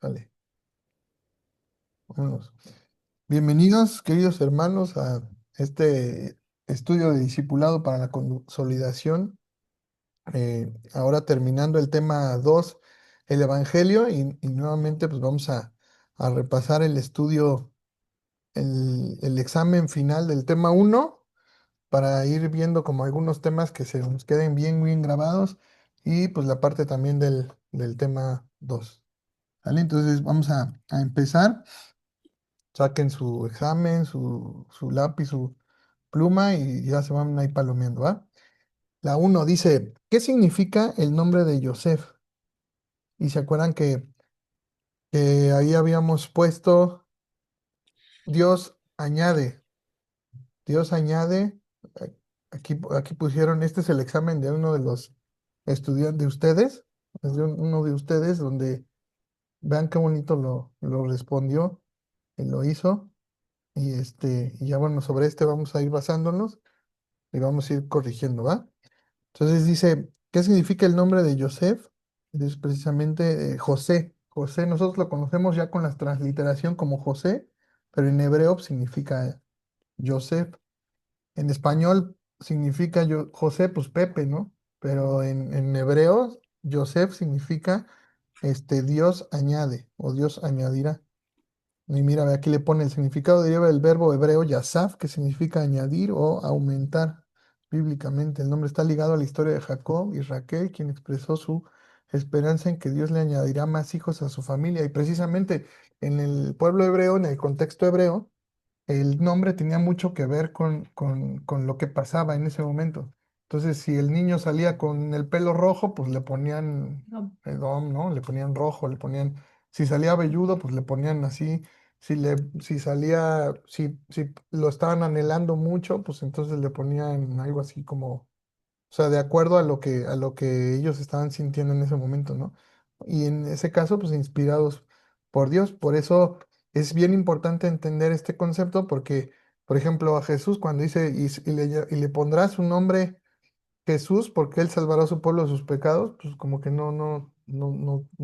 Vale, vámonos. Bienvenidos, queridos hermanos, a este estudio de discipulado para la consolidación. Ahora terminando el tema 2, el Evangelio, y nuevamente pues vamos a repasar el estudio, el examen final del tema uno, para ir viendo como algunos temas que se nos queden bien grabados, y pues la parte también del tema 2. ¿Vale? Entonces vamos a empezar. Saquen su examen, su lápiz, su pluma y ya se van ahí palomeando, ¿va? La uno dice, ¿qué significa el nombre de Yosef? Y se acuerdan que ahí habíamos puesto Dios añade, Dios añade. Aquí pusieron, este es el examen de uno de los estudiantes de ustedes, es de uno de ustedes, donde vean qué bonito lo respondió, y lo hizo. Y ya bueno, sobre este vamos a ir basándonos y vamos a ir corrigiendo, ¿va? Entonces dice, ¿qué significa el nombre de Yosef? Es precisamente José. José, nosotros lo conocemos ya con la transliteración como José, pero en hebreo significa Yosef. En español significa José, pues Pepe, ¿no? Pero en hebreo, Yosef significa Dios añade o Dios añadirá. Y mira, ve, aquí le pone el significado deriva del verbo hebreo yasaf, que significa añadir o aumentar. Bíblicamente, el nombre está ligado a la historia de Jacob y Raquel, quien expresó su esperanza en que Dios le añadirá más hijos a su familia. Y precisamente en el pueblo hebreo, en el contexto hebreo, el nombre tenía mucho que ver con lo que pasaba en ese momento. Entonces, si el niño salía con el pelo rojo, pues le ponían Edom, ¿no? Le ponían rojo, le ponían, si salía velludo, pues le ponían así. Si salía, si lo estaban anhelando mucho, pues entonces le ponían algo así como, o sea, de acuerdo a lo que ellos estaban sintiendo en ese momento, ¿no? Y en ese caso, pues inspirados por Dios. Por eso es bien importante entender este concepto, porque, por ejemplo, a Jesús cuando dice, y le pondrá su nombre Jesús, porque él salvará a su pueblo de sus pecados, pues como que no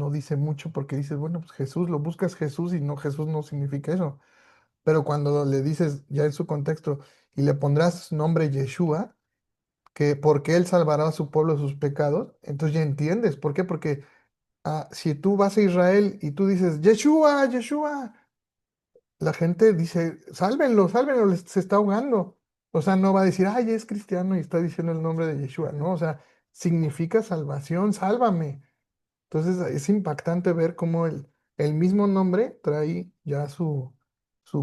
dice mucho, porque dices, bueno, pues Jesús, lo buscas Jesús y no, Jesús no significa eso. Pero cuando le dices ya en su contexto, y le pondrás su nombre Yeshua, que porque Él salvará a su pueblo de sus pecados, entonces ya entiendes. ¿Por qué? Porque si tú vas a Israel y tú dices, Yeshua, Yeshua, la gente dice, sálvenlo, sálvenlo, se está ahogando. O sea, no va a decir, ay, es cristiano y está diciendo el nombre de Yeshua, ¿no? O sea, significa salvación, sálvame. Entonces es impactante ver cómo el mismo nombre trae ya su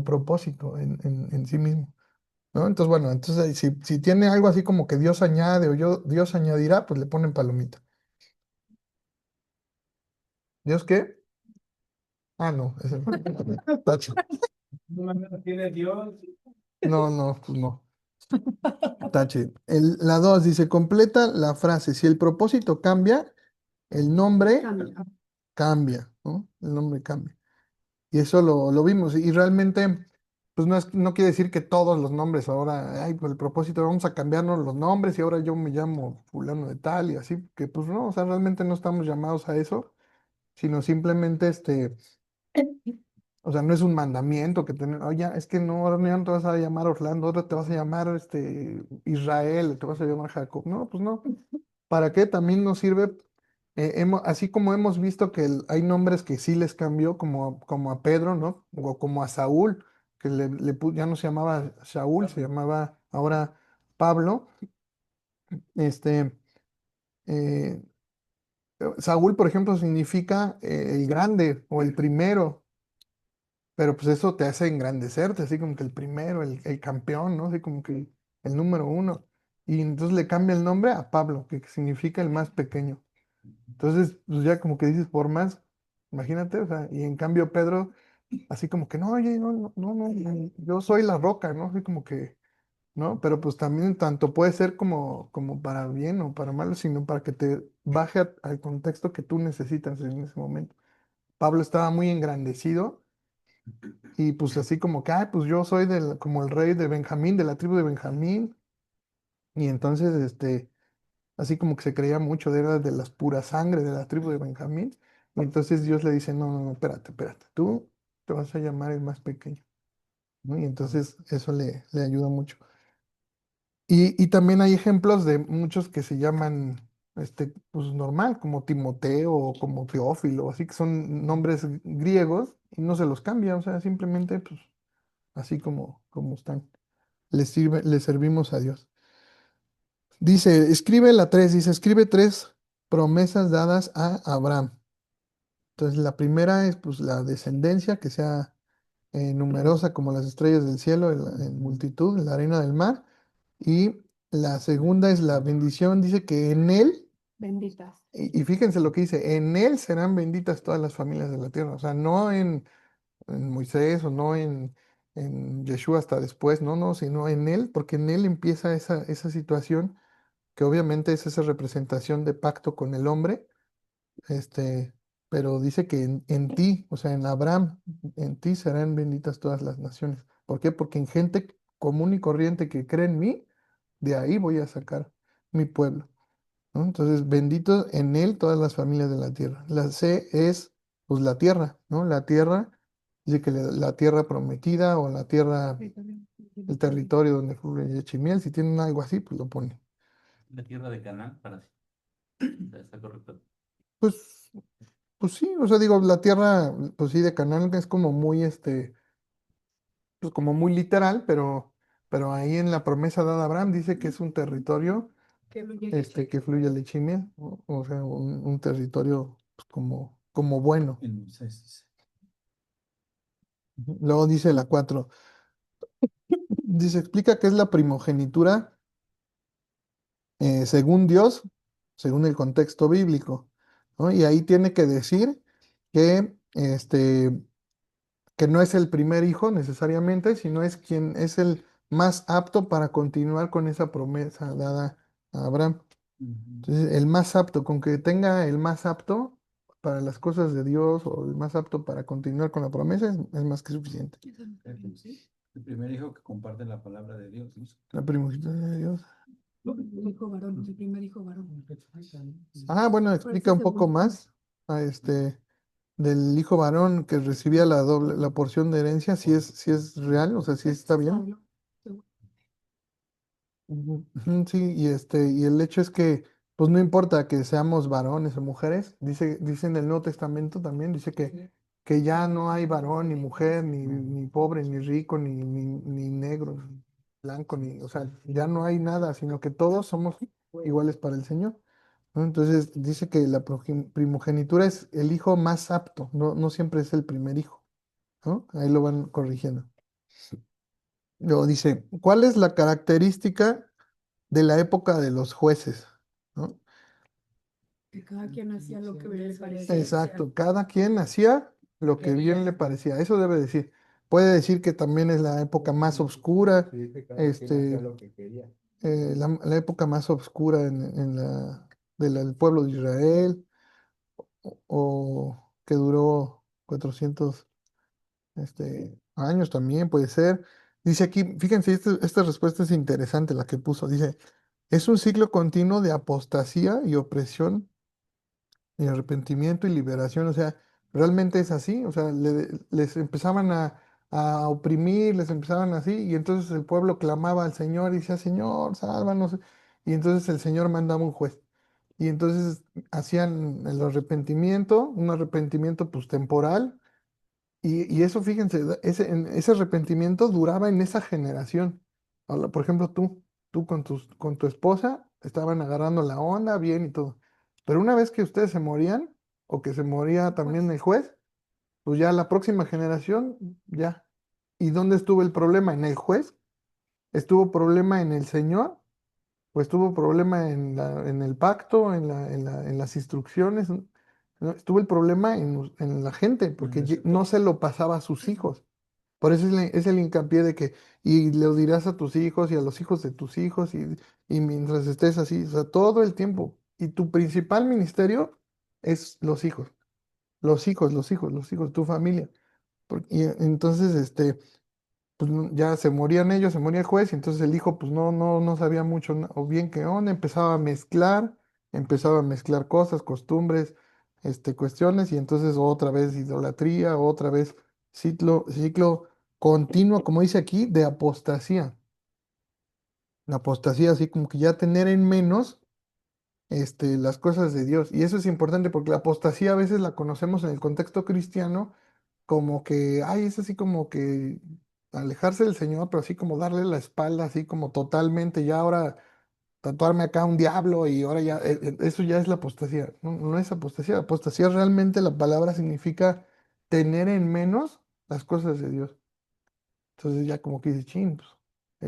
propósito en sí mismo, ¿no? Entonces, bueno, entonces si tiene algo así como que Dios añade o Dios añadirá, pues le ponen palomita. ¿Dios qué? Ah, no, ese no. Tache. Tiene Dios. No, no, pues no. Tache. La 2 dice, completa la frase. Si el propósito cambia, el nombre cambia, ¿no? El nombre cambia. Y eso lo vimos. Y realmente, pues no quiere decir que todos los nombres ahora, ay, por el propósito, vamos a cambiarnos los nombres y ahora yo me llamo fulano de tal y así, que pues no, o sea, realmente no estamos llamados a eso, sino simplemente o sea, no es un mandamiento que tener, oye, es que no, ahora ya no te vas a llamar Orlando, ahora te vas a llamar Israel, te vas a llamar Jacob. No, pues no. ¿Para qué? También nos sirve, así como hemos visto que hay nombres que sí les cambió, como a Pedro, ¿no? O como a Saúl, que ya no se llamaba Saúl, se llamaba ahora Pablo. Este, eh, Saúl, por ejemplo, significa el grande o el primero. Pero pues eso te hace engrandecerte, así como que el primero, el campeón, ¿no? Así como que el número uno. Y entonces le cambia el nombre a Pablo, que significa el más pequeño. Entonces, pues ya como que dices, por más, imagínate, o sea, y en cambio Pedro, así como que, no, oye, no, yo soy la roca, ¿no? Así como que, ¿no? Pero pues también tanto puede ser como para bien o para mal, sino para que te baje al contexto que tú necesitas en ese momento. Pablo estaba muy engrandecido y pues así como que, ay, pues yo soy como el rey de Benjamín, de la tribu de Benjamín. Y entonces, así como que se creía mucho, era de las puras sangre de la tribu de Benjamín. Y entonces Dios le dice, no, no, no, espérate, espérate, tú te vas a llamar el más pequeño, ¿no? Y entonces eso le ayuda mucho. Y también hay ejemplos de muchos que se llaman, pues normal, como Timoteo o como Teófilo, así que son nombres griegos y no se los cambia, o sea, simplemente, pues, así como están. Les servimos a Dios. Dice, escribe la tres, dice, escribe tres promesas dadas a Abraham. Entonces, la primera es, pues, la descendencia, que sea numerosa como las estrellas del cielo, en multitud, en la arena del mar. Y la segunda es la bendición, dice que en él, Benditas. y fíjense lo que dice, en él serán benditas todas las familias de la tierra. O sea, no en Moisés o no en Yeshua hasta después, no, no, sino en él, porque en él empieza esa situación que obviamente es esa representación de pacto con el hombre, este, pero dice que en ti, o sea, en Abraham, en ti serán benditas todas las naciones. ¿Por qué? Porque en gente común y corriente que cree en mí, de ahí voy a sacar mi pueblo, ¿no? Entonces, bendito en él todas las familias de la tierra. La C es, pues, la tierra, ¿no? La tierra, dice que la tierra prometida o la tierra, el territorio donde fluye leche y miel, si tienen algo así, pues lo ponen. La tierra de Canaán, para sí. Está correcto. Pues, pues sí, o sea, digo, la tierra, pues sí, de Canaán es como muy, pues como muy literal, pero ahí en la promesa dada a Abraham dice que es un territorio, que fluye leche y miel, o sea, un territorio, pues, como bueno. En Moisés dice. Ujú. Luego dice la 4, dice, explica qué es la primogenitura según Dios, según el contexto bíblico, ¿no? Y ahí tiene que decir que, que no es el primer hijo necesariamente, sino es quien es el más apto para continuar con esa promesa dada a Abraham. Ujú. Entonces, el más apto, con que tenga el más apto para las cosas de Dios o el más apto para continuar con la promesa, es más que suficiente. El primer hijo que comparte la palabra de Dios, ¿no? La primogenitura de Dios. El hijo varón, el primer hijo varón. Ah, bueno, explica un poco más a del hijo varón que recibía la porción de herencia, si es real, o sea, si está bien. Ujú, ujú, sí, y el hecho es que, pues no importa que seamos varones o mujeres, dice en el Nuevo Testamento también, dice que ya no hay varón, ni mujer, ni pobre, ni rico, ni negro, ni blanco, o sea, ya no hay nada, sino que todos somos iguales para el Señor, ¿no? Entonces dice que la primogenitura es el hijo más apto, no siempre es el primer hijo, ¿no? Ahí lo van corrigiendo. Luego dice, ¿cuál es la característica de la época de los jueces? ¿No? Que cada quien hacía lo que bien le parecía. Exacto, cada quien hacía lo que bien le parecía. Eso debe decir. Puede decir que también es la época más oscura, la época más oscura del pueblo de Israel, o que duró 400 años también, puede ser. Dice aquí, fíjense, esta respuesta es interesante la que puso. Dice, es un ciclo continuo de apostasía y opresión y arrepentimiento y liberación. O sea, realmente es así. O sea, les empezaban a oprimir, les empezaban así, y entonces el pueblo clamaba al Señor y decía, Señor, sálvanos. Y entonces el Señor mandaba un juez. Y entonces hacían el arrepentimiento, un arrepentimiento pues temporal, y eso, fíjense, ese arrepentimiento duraba en esa generación. Por ejemplo, tú con tu esposa estaban agarrando la onda bien y todo. Pero una vez que ustedes se morían, o que se moría también el juez, pues ya la próxima generación, ya. ¿Y dónde estuvo el problema? ¿En el juez? ¿Estuvo problema en el Señor? Pues tuvo problema en el pacto, en las instrucciones, ¿no? ¿No? Estuvo el problema en la gente, porque no se lo pasaba a sus hijos. Por eso es el hincapié de que, y lo dirás a tus hijos y a los hijos de tus hijos, y mientras estés así, o sea, todo el tiempo. Y tu principal ministerio es los hijos, los hijos, los hijos, los hijos, tu familia. Y entonces, pues ya se morían ellos, se moría el juez, y entonces el hijo pues no sabía mucho o bien qué onda, empezaba a mezclar cosas, costumbres, cuestiones y entonces otra vez idolatría, otra vez ciclo continuo, como dice aquí, de apostasía. La apostasía, así como que ya tener en menos las cosas de Dios. Y eso es importante porque la apostasía a veces la conocemos en el contexto cristiano como que, ay, es así como que alejarse del Señor, pero así como darle la espalda, así como totalmente, ya ahora tatuarme acá un diablo y ahora ya, eso ya es la apostasía. No, no es apostasía. Apostasía realmente la palabra significa tener en menos las cosas de Dios. Entonces ya como que dice, chin, pues,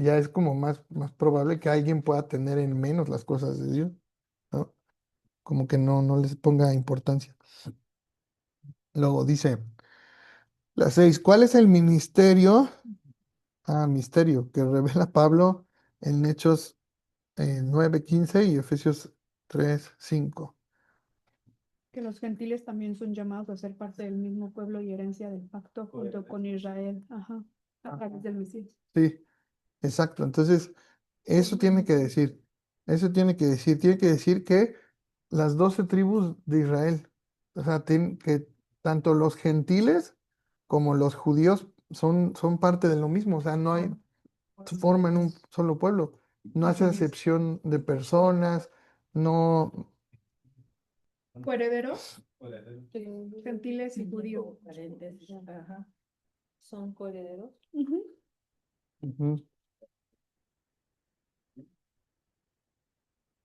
ya es como más probable que alguien pueda tener en menos las cosas de Dios, ¿no? Como que no les ponga importancia. Luego dice, la 6, ¿cuál es el ministerio? Misterio que revela Pablo en Hechos 9:15 y Efesios 3:5. Que los gentiles también son llamados a ser parte del mismo pueblo y herencia del pacto junto con Israel. Ajá. A través del Mesías. Sí, exacto. Entonces, eso tiene que decir, tiene que decir que las 12 tribus de Israel, o sea, que tanto los gentiles como los judíos son parte de lo mismo, o sea, no hay, forman un solo pueblo, no hace excepción de personas, no. Coherederos, gentiles y judíos. Ajá. Son coherederos. Ujú. Ujú.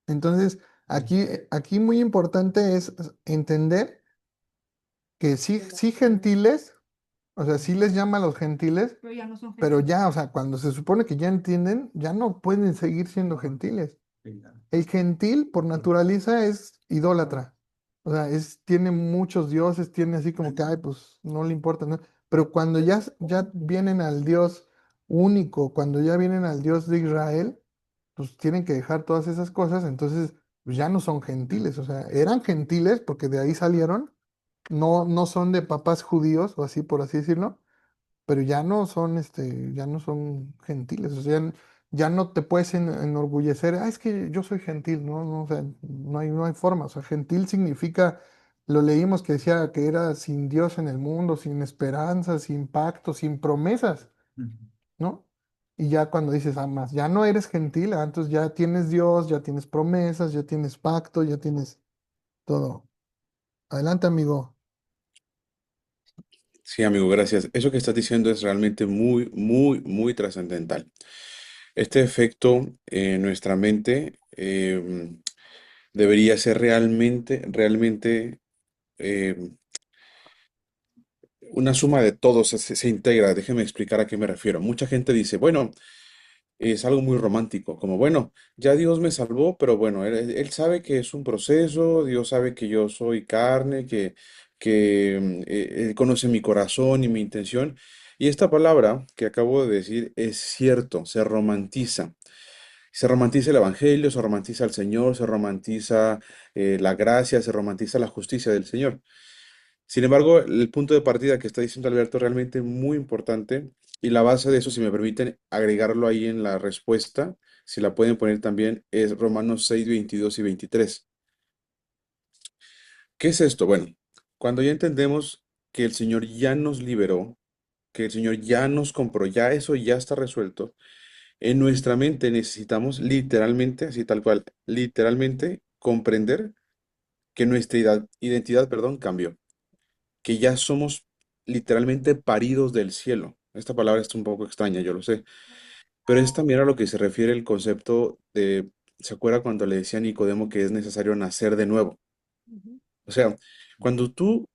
Entonces, aquí muy importante es entender que sí gentiles, o sea, sí les llama a los gentiles, Pero ya no son pero gentiles. ya, o sea, cuando se supone que ya entienden, ya no pueden seguir siendo gentiles. El gentil, por naturaleza, es idólatra. O sea, tiene muchos dioses, tiene así como que, ay, pues no le importa, ¿no? Pero cuando ya vienen al Dios único, cuando ya vienen al Dios de Israel, pues tienen que dejar todas esas cosas, entonces pues ya no son gentiles. O sea, eran gentiles porque de ahí salieron, no son de papás judíos, o así por así decirlo, pero ya no son gentiles, o sea, ya no te puedes enorgullecer, es que yo soy gentil, no, no, o sea, no hay forma, o sea, gentil significa, lo leímos que decía que era sin Dios en el mundo, sin esperanza, sin pacto, sin promesas, ¿no? Y ya cuando dices, más, ya no eres gentil, entonces ya tienes Dios, ya tienes promesas, ya tienes pacto, ya tienes todo. Adelante, amigo. Sí, amigo, gracias. Eso que estás diciendo es realmente muy, muy, muy trascendental. Este efecto en nuestra mente debería ser realmente, realmente una suma de todos, se integra. Déjeme explicar a qué me refiero. Mucha gente dice, bueno, es algo muy romántico, como bueno, ya Dios me salvó, pero bueno, él sabe que es un proceso, Dios sabe que yo soy carne, que Él conoce mi corazón y mi intención. Y esta palabra que acabo de decir es cierto, se romantiza. Se romantiza el Evangelio, se romantiza el Señor, se romantiza la gracia, se romantiza la justicia del Señor. Sin embargo, el punto de partida que está diciendo Alberto es realmente muy importante y la base de eso, si me permiten agregarlo ahí en la respuesta, si la pueden poner también, es Romanos 6, 22 y 23. ¿Qué es esto? Bueno, cuando ya entendemos que el Señor ya nos liberó, que el Señor ya nos compró, ya eso ya está resuelto, en nuestra mente necesitamos literalmente, así tal cual, literalmente comprender que nuestra identidad, perdón, cambió, que ya somos literalmente paridos del cielo. Esta palabra está un poco extraña, yo lo sé, pero es también a lo que se refiere el concepto de, ¿se acuerda cuando le decía a Nicodemo que es necesario nacer de nuevo? Ujú. O sea, cuando tú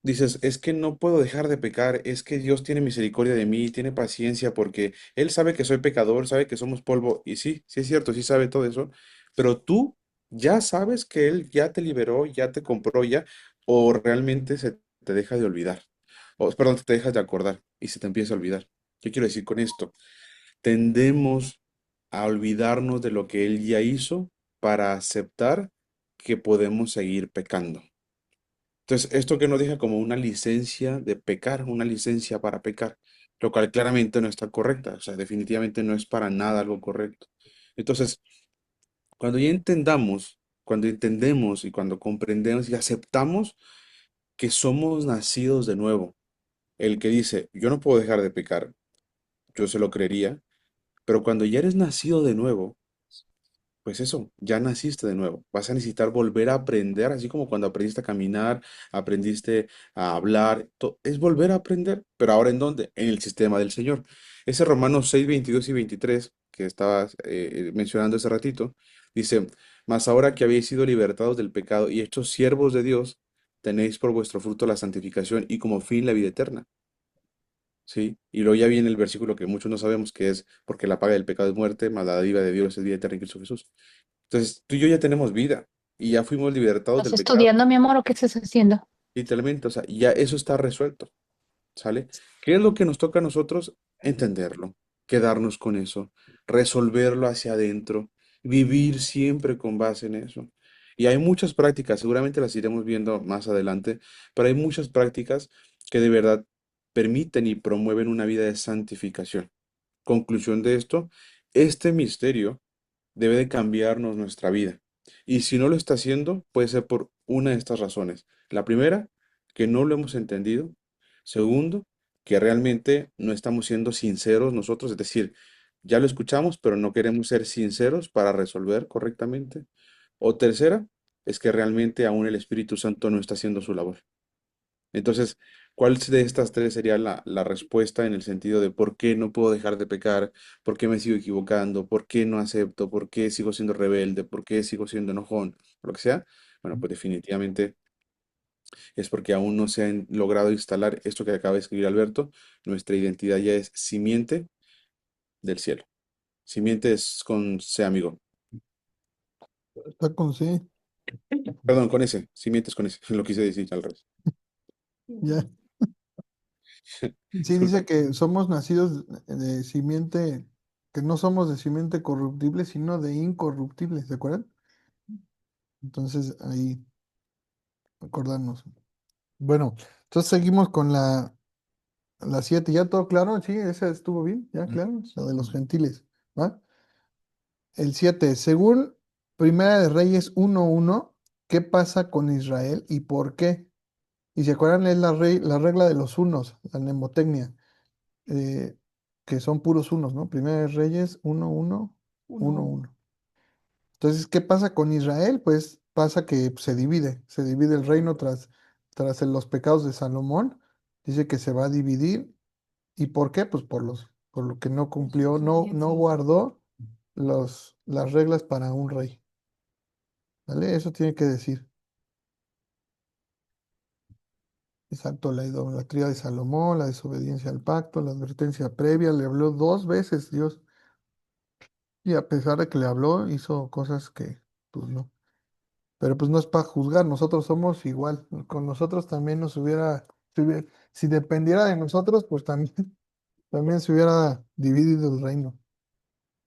dices, es que no puedo dejar de pecar, es que Dios tiene misericordia de mí, tiene paciencia porque Él sabe que soy pecador, sabe que somos polvo, y sí, sí es cierto, sí sabe todo eso, pero tú ya sabes que Él ya te liberó, ya te compró, ya, o realmente se te deja de olvidar, o perdón, te dejas de acordar y se te empieza a olvidar. ¿Qué quiero decir con esto? Tendemos a olvidarnos de lo que Él ya hizo para aceptar que podemos seguir pecando. Entonces, esto que nos deja como una licencia de pecar, una licencia para pecar, lo cual claramente no está correcta, o sea, definitivamente no es para nada algo correcto. Entonces, cuando ya entendamos cuando entendemos y cuando comprendemos y aceptamos que somos nacidos de nuevo. El que dice, yo no puedo dejar de pecar, yo se lo creería, pero cuando ya eres nacido de nuevo, pues eso, ya naciste de nuevo. Vas a necesitar volver a aprender, así como cuando aprendiste a caminar, aprendiste a hablar, es volver a aprender, pero ahora ¿en dónde? En el sistema del Señor. Ese Romanos 6, 22 y 23 que estabas mencionando hace ratito, dice, mas ahora que habéis sido libertados del pecado y hechos siervos de Dios, tenéis por vuestro fruto la santificación y como fin la vida eterna. ¿Sí? Y luego ya viene el versículo que muchos no sabemos, que es porque la paga del pecado es muerte, mas la dádiva de Dios es vida eterna en Cristo Jesús. Entonces, tú y yo ya tenemos vida y ya fuimos libertados ¿Estás del pecado, estudiando, mi amor, o qué estás haciendo? literalmente, o sea, ya eso está resuelto, ¿sale? ¿Qué es lo que nos toca a nosotros? Entenderlo, quedarnos con eso, resolverlo hacia adentro, vivir siempre con base en eso. Y hay muchas prácticas, seguramente las iremos viendo más adelante, pero hay muchas prácticas que de verdad permiten y promueven una vida de santificación. Conclusión de esto, este misterio debe de cambiarnos nuestra vida. Y si no lo está haciendo, puede ser por una de estas razones. La primera, que no lo hemos entendido. Segundo, que realmente no estamos siendo sinceros nosotros, es decir, ya lo escuchamos, pero no queremos ser sinceros para resolver correctamente. O tercera, es que realmente aún el Espíritu Santo no está haciendo su labor. Entonces, ¿cuál de estas tres sería la respuesta en el sentido de por qué no puedo dejar de pecar, por qué me sigo equivocando, por qué no acepto, por qué sigo siendo rebelde, por qué sigo siendo enojón, lo que sea? Bueno, pues definitivamente es porque aún no se ha logrado instalar esto que acaba de escribir Alberto. Nuestra identidad ya es simiente del cielo. Simiente es con C, amigo. Está con sí, Perdón, con S. Simiente es con S. Lo quise decir al revés. ya. Sí, dice que somos nacidos de simiente, que no somos de simiente corruptible, sino de incorruptible, ¿se acuerdan? Entonces, ahí, acordarnos. Bueno, entonces seguimos con la 7. ¿Ya todo claro? Sí, esa estuvo bien, ya claro, la de los gentiles, ¿va? El 7, según Primera de Reyes 1:1, ¿qué pasa con Israel y por qué? Y se acuerdan, es la regla de los unos, la mnemotecnia, eh, que son puros unos, ¿no? Primera de Reyes 1:1, 1:1. Entonces, ¿qué pasa con Israel? Pues pasa que se divide el reino tras los pecados de Salomón. Dice que se va a dividir. ¿Y por qué? Pues por lo que no cumplió, no guardó las reglas para un rey. ¿Vale? Eso tiene que decir. Exacto, la idolatría de Salomón, la desobediencia al pacto, la advertencia previa, le habló 2 veces Dios. Y a pesar de que le habló, hizo cosas que, pues no. Pero pues no es para juzgar, nosotros somos igual. Con nosotros también si dependiera de nosotros, pues también, también se hubiera dividido el reino.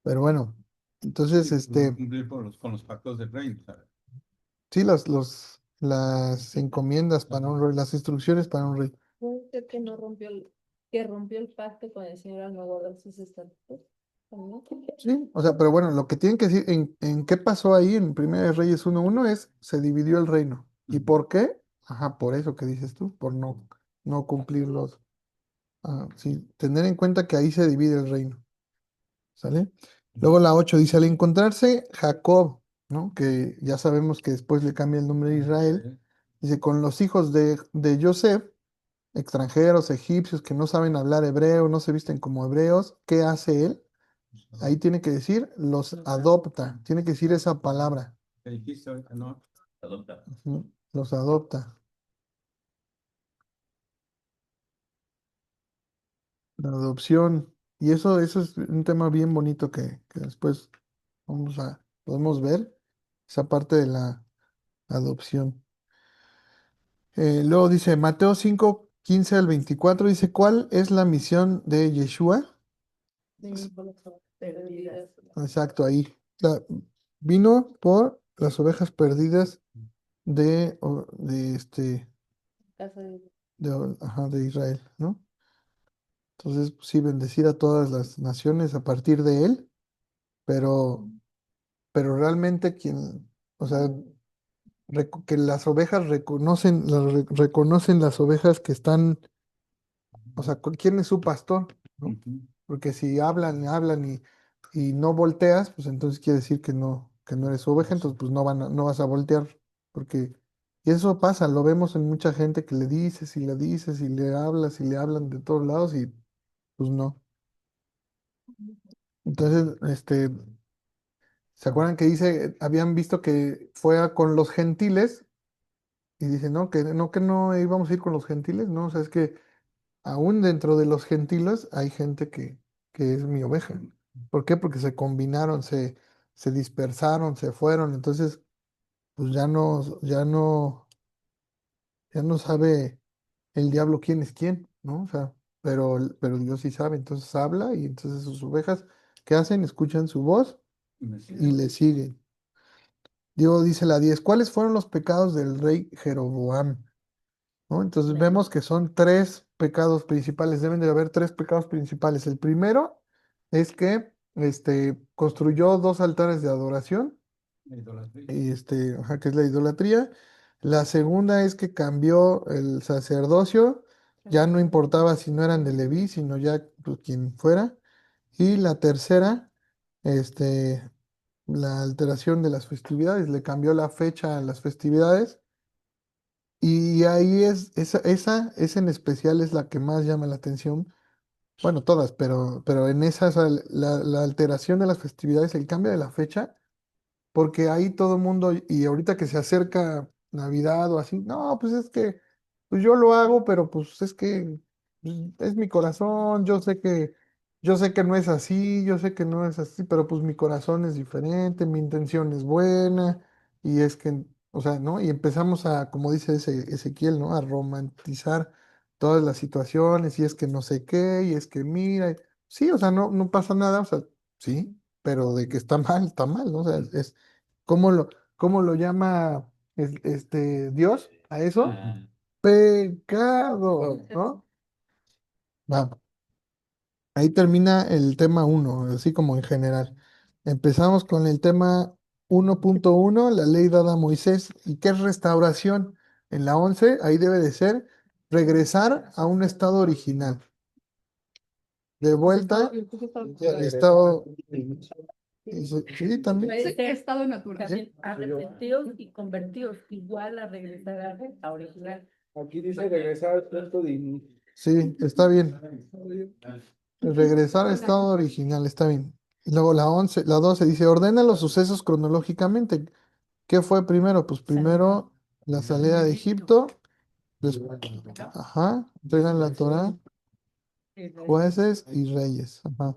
Pero bueno, entonces, Cumplir con los pactos del rey. ¿Sabes? sí, las encomiendas para un rey, las instrucciones para un rey. ¿Puede ser que no rompió que rompió el pacto con el Señor al no guardar sus estatutos? ¿También? Sí, o sea, pero bueno, lo que tienen que decir en qué pasó ahí en Primera de Reyes 1:1 es, se dividió el reino. ¿Y por qué? Ajá, por eso que dices tú, por no cumplir sí, tener en cuenta que ahí se divide el reino, ¿sale? Luego la 8 dice, al encontrarse Jacob, ¿no? Que ya sabemos que después le cambia el nombre de Israel, dice, con los hijos de Joseph, extranjeros, egipcios, que no saben hablar hebreo, no se visten como hebreos, ¿qué hace él? Ahí tiene que decir, los adopta, tiene que decir esa palabra, ¿Qué dijiste ahorita? No. Adopta. los adopta. La adopción, y eso es un tema bien bonito que después podemos ver, esa parte de la adopción. Luego dice Mateo 5:15 al 24, dice, ¿cuál es la misión de Yeshua? Sí, por las perdidas. Exacto, ahí. Vino por las ovejas perdidas de Casa de ajá, de Israel, ¿no? Entonces, pues, sí, bendecir a todas las naciones a partir de él, pero, pero realmente O sea, que las ovejas reconocen las ovejas que están, o sea, ¿quién es su pastor? ¿No? Ujú. Porque si hablan y no volteas, pues entonces quiere decir que no eres su oveja, entonces pues no vas a voltear, porque y eso pasa, lo vemos en mucha gente que le dices y le hablas y le hablan de todos lados y pues no. Entonces, ¿se acuerdan que dice, habían visto que con los gentiles y dice, no, que no íbamos a ir con los gentiles? No, o sea, es que aún dentro de los gentiles hay gente que es mi oveja. ¿Por qué? Porque se combinaron, se dispersaron, se fueron, entonces pues ya no sabe el diablo quién es quién, ¿no? O sea, pero Dios sí sabe, entonces habla y entonces sus ovejas, ¿qué hacen? Escuchan su voz Me y siento. le siguen. Dios dice la 10. ¿Cuáles fueron los pecados del rey Jeroboam? ¿No? Entonces vemos que son tres pecados principales, deben de haber tres pecados principales. El primero es que construyó dos altares de adoración, La idolatría. y ajá, que es la idolatría. La segunda es que cambió el sacerdocio, ya no importaba si no eran de Leví, sino ya pues, quien fuera. Y la tercera, este, la alteración de las festividades, le cambió la fecha a las festividades. Y ahí esa en especial es la que más llama la atención. Bueno, todas, pero en esa, o sea, la alteración de las festividades, el cambio de la fecha, porque ahí todo el mundo, y ahorita que se acerca Navidad o así, no, pues es que pues yo lo hago, pero pues es que pues, es mi corazón, yo sé que no es así, yo sé que no es así, pero pues mi corazón es diferente, mi intención es buena, y es que, o sea, ¿no? Y empezamos a, como dice Ezequiel, ¿no? A romantizar todas las situaciones, y es que no sé qué, y es que mira, sí, o sea, no pasa nada, o sea, sí, pero de que está mal, ¿no? O sea, ¿cómo lo, cómo lo llama Dios a eso? Ah, Pecado, ¿no? Va, ahí termina el tema uno, así como en general. Empezamos con el tema 1.1, la ley dada a Moisés. ¿Y qué es restauración? En la 11, ahí debe de ser regresar a un estado original. De vuelta al estado. Sí, también. Puede ser Estado natural. también arrepentidos y convertidos, igual a regresar a original. Aquí dice regresar al punto de inicio. Sí, está bien. Regresar al estado original, está bien. Y luego la 12 dice, ordena los sucesos cronológicamente. ¿Qué fue primero? Pues primero la salida de Egipto, después, ajá, entregan la Torá, jueces y reyes. Ajá,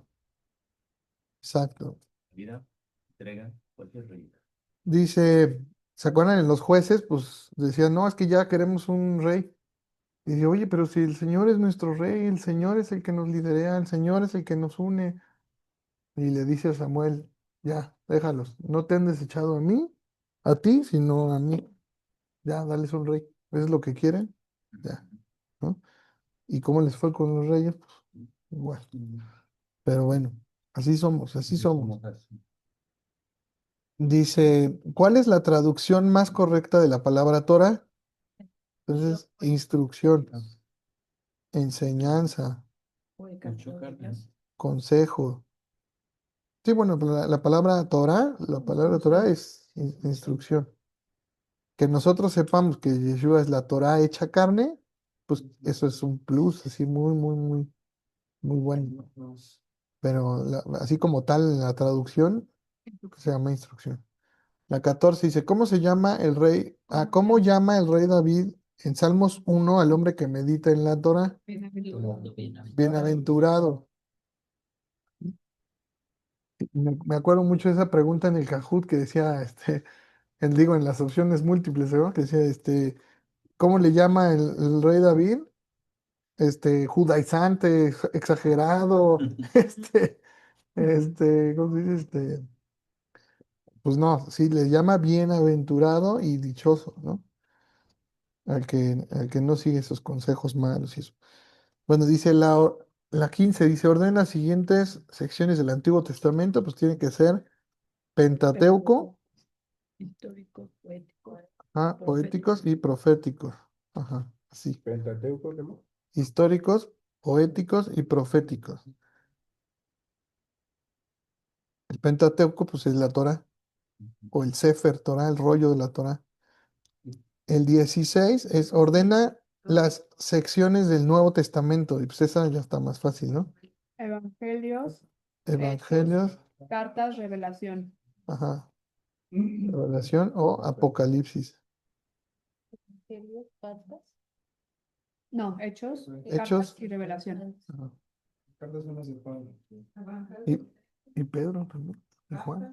exacto. vida, entrega, cualquier rey. Dice, ¿se acuerdan en los jueces? Pues decían, no, es que ya queremos un rey. Y dice, oye, pero si el Señor es nuestro rey, el Señor es el que nos lidera, el Señor es el que nos une. Y le dice a Samuel, ya, déjalos, no te han desechado a mí, a ti, sino a mí. Ya, dales un rey. ¿Es lo que quieren? Ya, ¿no? ¿Y cómo les fue con los reyes? Pues igual. Pero bueno, así somos, así somos. Dice, ¿cuál es la traducción más correcta de la palabra Torah? Entonces, instrucción, enseñanza, Mucho carne. consejo. Sí, bueno, pero la palabra Torah es instrucción. Que nosotros sepamos que Yeshua es la Torah hecha carne, pues eso es un plus, así muy, muy, muy, muy bueno. Pero así como tal, la traducción se llama instrucción. La 14 dice, ¿cómo se llama el rey? ¿Cómo llama el rey David en Salmos 1 al hombre que medita en la Torah? Bienaventurado. Me acuerdo mucho de esa pregunta en el Kahoot que decía, digo, en las opciones múltiples, ¿no? Que decía, ¿cómo le llama el rey David? Judaizante, exagerado, ¿cómo se dice? Pues no, sí, le llama bienaventurado y dichoso, ¿no? Al que no sigue esos consejos malos y eso. Bueno, dice la 15, dice, ordena las siguientes secciones del Antiguo Testamento, pues tiene que ser Pentateuco, Históricos, poéticos. Ah, poéticos y proféticos. Ajá, así. Pentateuco, ¿qué más? Históricos, poéticos y proféticos. El Pentateuco, pues es la Torá, o el Sefer Torá, el rollo de la Torá. El 16 es ordena las secciones del Nuevo Testamento, y pues esa ya está más fácil, ¿no? Evangelios, Evangelios, cartas, revelación. ajá, Revelación o Apocalipsis. Evangelios, cartas. No, hechos, Hechos. cartas y revelación. Ajá. Cartas son las de Pablo. Y, y Pedro también, y Juan.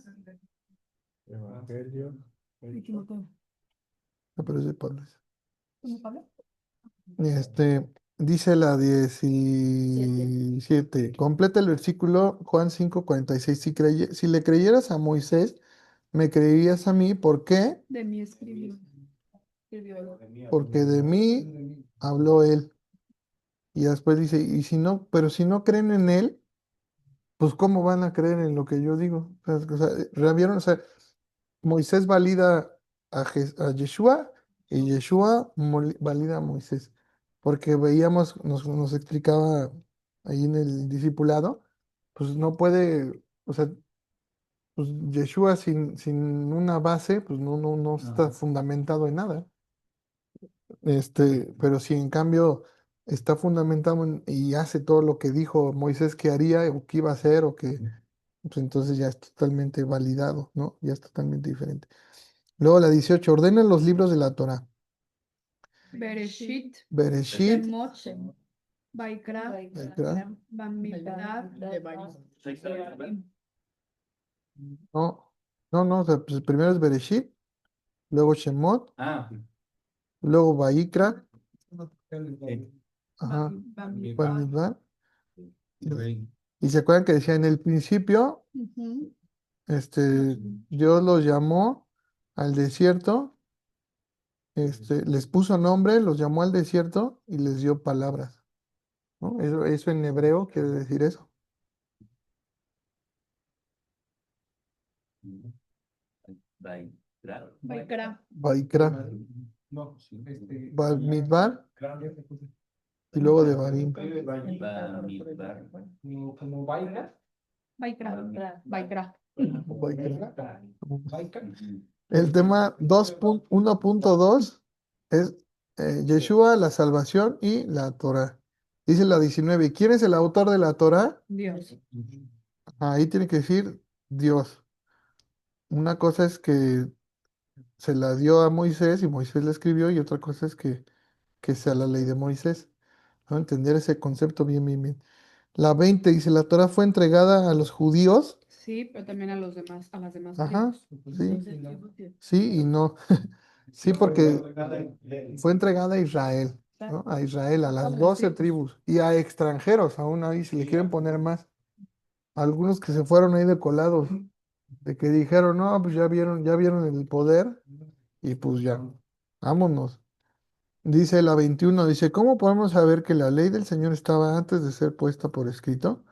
Evangelio. Me equivoqué. No, pero es de Pablo. ¿Cómo, Pablo? Dice la 17. Completa el versículo Juan 5:46. Si le creyeras a Moisés, me creerías a mí. ¿Por qué? De mí escribió. Escribió. Porque de mí habló él. Y después dice, y si no, pero si no creen en él, pues ¿cómo van a creer en lo que yo digo? ¿Vieron? O sea, Moisés valida a Yeshua y Yeshua valida a Moisés. Porque veíamos, nos explicaba ahí en el discipulado, pues no puede, o sea, pues Yeshua sin una base, pues no está fundamentado en nada. Pero si en cambio está fundamentado y hace todo lo que dijo Moisés que haría o que iba a hacer o que, pues entonces ya es totalmente validado, ¿no? Ya es totalmente diferente. Luego la 18, ordena los libros de la Torah. Bereshit, Bereshit, Shemot, Baikra, Baikra. Bamidbar, No, no, o sea, pues primero es Bereshit, luego Shemot, Ah, luego Baikra, ajá, Bamidbar. Bamidbar. Y se acuerdan que decía en el principio, Ujú. Dios los llamó al desierto, les puso nombre, los llamó al desierto y les dio palabras, ¿no? Eso en hebreo quiere decir eso. bye. Claro. Baikra. Baikra, No, Bamidbar y luego de Barim. Bamidbar. Como vaina. Baikra. Baikra. Baikra. Vaina. El tema 1.2 es Yeshua, la salvación y la Torah. Dice la 19, ¿quién es el autor de la Torah? Dios. Ahí tiene que decir Dios. Una cosa es que se la dio a Moisés y Moisés la escribió y otra cosa es que sea la ley de Moisés. ¿No? Entender ese concepto bien, bien, bien. La 20 dice, la Torah fue entregada a los judíos. Sí, pero también a los demás, a las demás Ajá, tribus. sí, sí y no. Sí, porque fue entregada a Israel, ¿no? A Israel, a las 12 tribus y a extranjeros, aún ahí, si le quieren poner más. Algunos que se fueron ahí de colados, de que dijeron, no, pues ya vieron el poder y pues ya, vámonos. Dice la 21, dice, ¿cómo podemos saber que la ley del Señor estaba antes de ser puesta por escrito?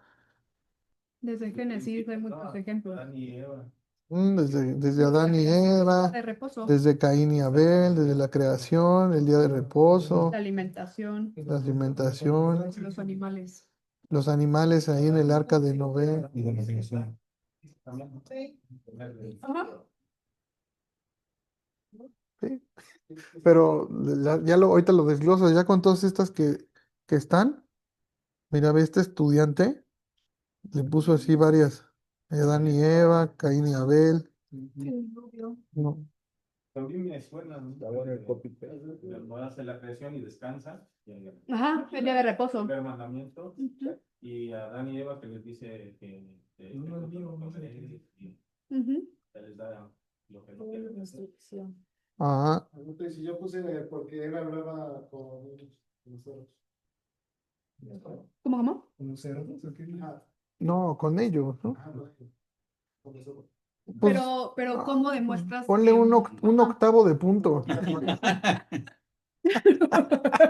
Desde Génesis hay muchos ejemplos. Desde Adán y Eva, De reposo, desde Caín y Abel, desde la creación, el día de reposo, la alimentación, la alimentación, los animales. los animales ahí en el arca de Noé. Ajá. Sí. Pero ahorita lo desgloso, ya con todas estas que están, mira, ve este estudiante, le puso así varias, Adán y Eva, Caín y Abel. No, También me suena, ¿no? Ahora el copy paste. No hace la creación y descansa. Y el Ajá, el día de reposo. primer mandamiento. Ujú. Y a Adán y Eva que les dice que no comeré, y Ujú. se les da lo que no Una quieren. instrucción. ajá, Si yo puse porque él hablaba con nosotros. ¿Cómo? ¿Con los cerdos? ¿O qué? no, con ellos, ¿no? Con nosotros. Pues, Pero ¿cómo demuestras ponle que- un Ajá. octavo de punto.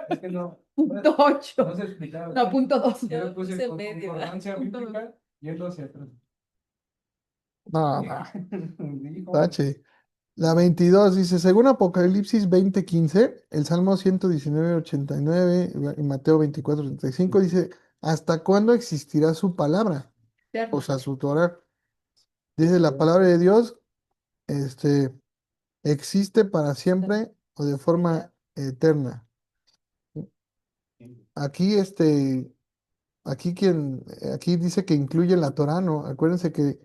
Es que no. Punto 8. No se explicaba. No, punto 2. Yo le puse Puse con medio. concordancia bíblica y él lo hacia atrás. No, Dijo. tache. La 22 dice, según Apocalipsis 20:15, el Salmo 119:89 y Mateo 24:35 dice, ¿hasta cuándo existirá su palabra? O sea, su Torah. Dice, la palabra de Dios, este, existe para siempre o de forma eterna. Aquí, aquí dice que incluye la Torah, ¿no? Acuérdense que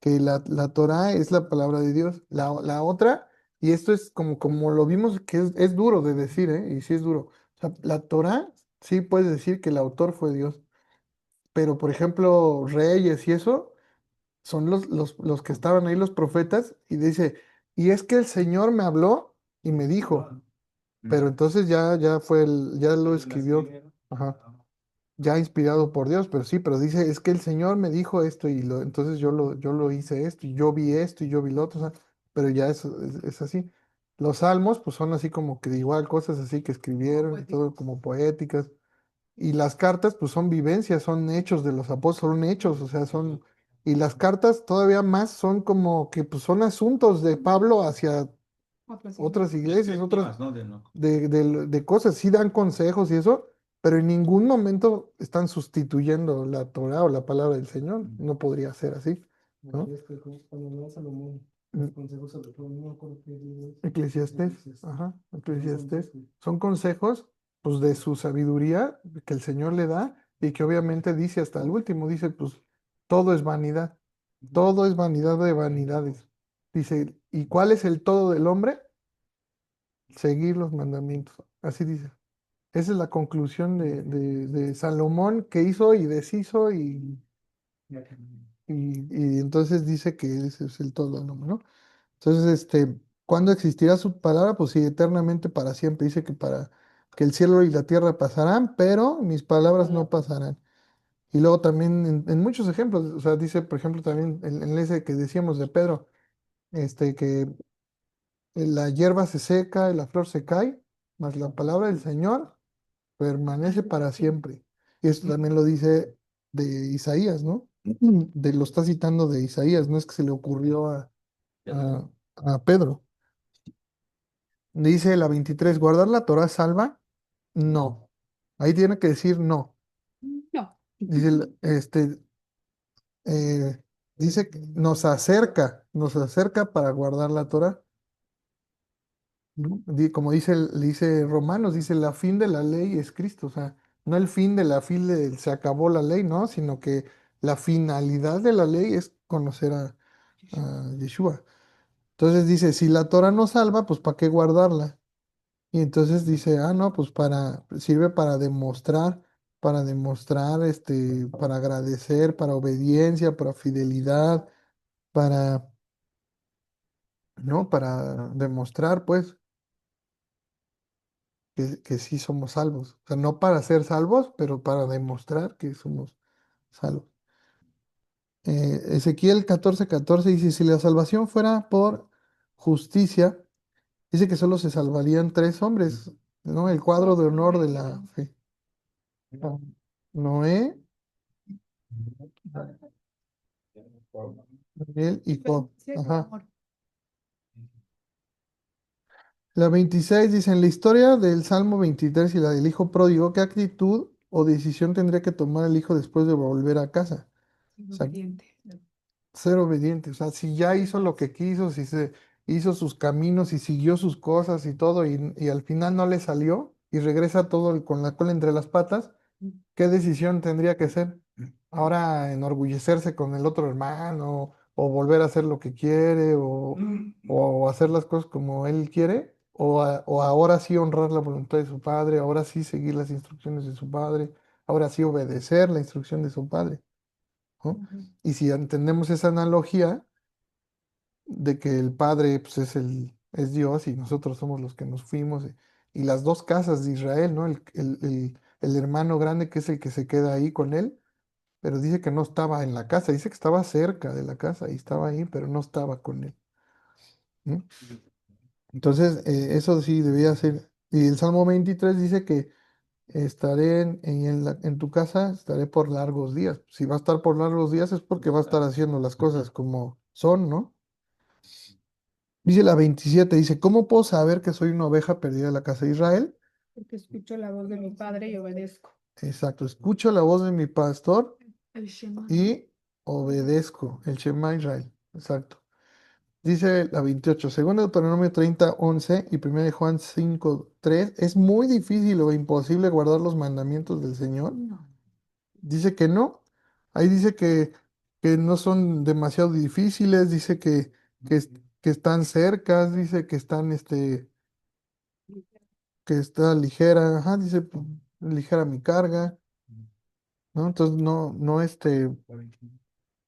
la Torah es la palabra de Dios. La otra, y esto es como lo vimos, que es duro de decir, ¿eh? Y sí es duro. O sea, la Torah, sí puedes decir que el autor fue Dios, pero por ejemplo, reyes y eso, son los que estaban ahí, los profetas, y dice, y es que el Señor me habló y me dijo, pero entonces ya lo escribió. Ajá, ya inspirado por Dios, pero sí, pero dice, es que el Señor me dijo esto entonces yo lo hice esto y yo vi esto y yo vi lo otro, o sea, pero ya es así. Los salmos, pues son así como que igual cosas así que escribieron y todo como poéticas. Y las cartas, pues son vivencias, son hechos de los apóstoles, son hechos, o sea, y las cartas todavía más son como que pues son asuntos de Pablo hacia otras iglesias, otras ¿no? De no. de cosas, sí dan consejos y eso, pero en ningún momento están sustituyendo la Torah o la palabra del Señor. No podría ser así, ¿no? Cuando le da Salomón Mm, los consejos a los no me acuerdo qué libro es. Eclesiastés, Eclesiastés. ajá, Son Eclesiastés. consejos. Son consejos, pues, de su sabiduría que el Señor le da y que obviamente dice hasta el último, dice, pues, todo es vanidad, todo es vanidad de vanidades. Dice, ¿y cuál es el todo del hombre? Seguir los mandamientos. Así dice. Esa es la conclusión de Salomón que hizo y deshizo y entonces dice que ese es el todo, ¿no? Entonces, ¿cuándo existirá su palabra? Pues sí, eternamente para siempre. Dice que el cielo y la tierra pasarán, pero mis palabras no pasarán. Y luego también en muchos ejemplos, o sea, dice, por ejemplo, también en ese que decíamos de Pedro, que la hierba se seca y la flor se cae, mas la palabra del Señor permanece para siempre. Y esto también lo dice de Isaías, ¿no? Lo está citando de Isaías, no es que se le ocurrió a Pedro. Dice la 23, ¿guardar la Torah salva? No. Ahí tiene que decir no. No. Dice, eh, dice que nos acerca para guardar la Torah. ¿No? Como dice Romanos, dice la fin de la ley es Cristo, o sea, no el fin de se acabó la ley, ¿no? Sino que la finalidad de la ley es conocer a Yeshua. Entonces dice, si la Torah no salva, pues ¿para qué guardarla? Y entonces dice, no, pues sirve para demostrar, para agradecer, para obediencia, para fidelidad, para, ¿no? Para demostrar, pues, que sí somos salvos. O sea, no para ser salvos, pero para demostrar que somos salvos. Ezequiel 14:14 dice, si la salvación fuera por justicia, dice que solo se salvarían tres hombres, ¿no? El cuadro de honor de la fe. Ah, Noé, Daniel y Job. Sí, Ajá. amor. La 26 dice, en la historia del Salmo 23 y la del hijo pródigo, ¿qué actitud o decisión tendría que tomar el hijo después de volver a casa? O sea, Obediente. ser obediente. O sea, si ya hizo lo que quiso, si se hizo sus caminos y siguió sus cosas y todo, y al final no le salió y regresa todo con la cola entre las patas, ¿qué decisión tendría que ser? Ahora enorgullecerse con el otro hermano, o volver a hacer lo que quiere, o hacer las cosas como él quiere, o ahora sí honrar la voluntad de su padre, ahora sí seguir las instrucciones de su padre, ahora sí obedecer la instrucción de su padre, ¿no? Y si entendemos esa analogía de que el Padre, pues, es Dios y nosotros somos los que nos fuimos, y las dos casas de Israel, ¿no? El hermano grande que es el que se queda ahí con él, pero dice que no estaba en la casa, dice que estaba cerca de la casa y estaba ahí, pero no estaba con él, ¿no? Entonces, eso sí debía ser. Y el Salmo 23 dice que estaré en tu casa, estaré por largos días. Si va a estar por largos días es porque va a estar haciendo las cosas como son, ¿no? Dice la 27, dice, ¿cómo puedo saber que soy una oveja perdida de la casa de Israel? Porque escucho la voz de mi padre y obedezco. Exacto, escucho la voz de mi pastor El Shema. y obedezco. El Shema Israel. Exacto. Dice la 28, según Deuteronomio 30:11 y 1 de Juan 5:3, es muy difícil o imposible guardar los mandamientos del Señor. No. Dice que no. Ahí dice que no son demasiado difíciles, dice que, es- que están cercas, dice que están, que está ligera, ajá, dice, pues, ligera mi carga, ¿no? Entonces no,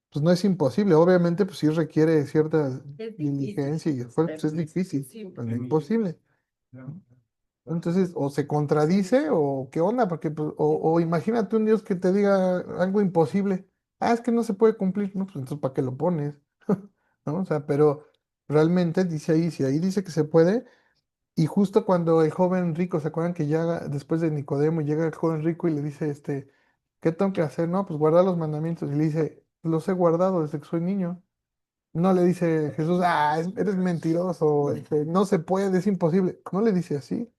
pues no es imposible. Obviamente, pues sí requiere cierta Es diligencia y esfuerzo, pues es difícil, pero no imposible. No. Entonces, o se contradice o qué onda, porque pues, o imagínate un Dios que te diga algo imposible. Ah, es que no se puede cumplir, no, pues entonces ¿para qué lo pones? ¿No? O sea, pero realmente dice ahí, si ahí dice que se puede, y justo cuando el joven rico, ¿se acuerdan que ya después de Nicodemo llega el joven rico y le dice, ¿qué tengo que hacer? No, pues guardar los mandamientos. Y le dice, los he guardado desde que soy niño. No le dice Jesús, eres mentiroso, no se puede, es imposible. No le dice así.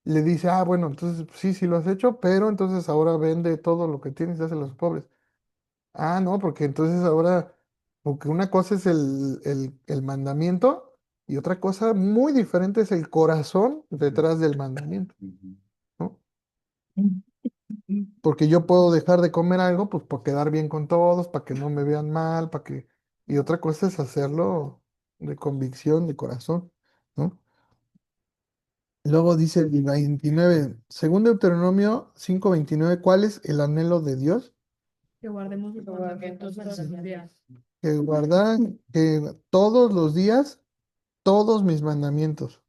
Le dice, bueno, entonces sí, sí lo has hecho, pero entonces ahora vende todo lo que tienes y dáselo a los pobres. Ah, no, porque entonces ahora, porque una cosa es el mandamiento y otra cosa muy diferente es el corazón detrás del mandamiento, ¿no? Porque yo puedo dejar de comer algo, pues por quedar bien con todos, para que no me vean mal, para que... Y otra cosa es hacerlo de convicción, de corazón, ¿no? Luego dice el 29, según Deuteronomio 5:29, ¿cuál es el anhelo de Dios? Que guardemos los mandamientos todos los días. Que guardar que todos los días, todos mis mandamientos.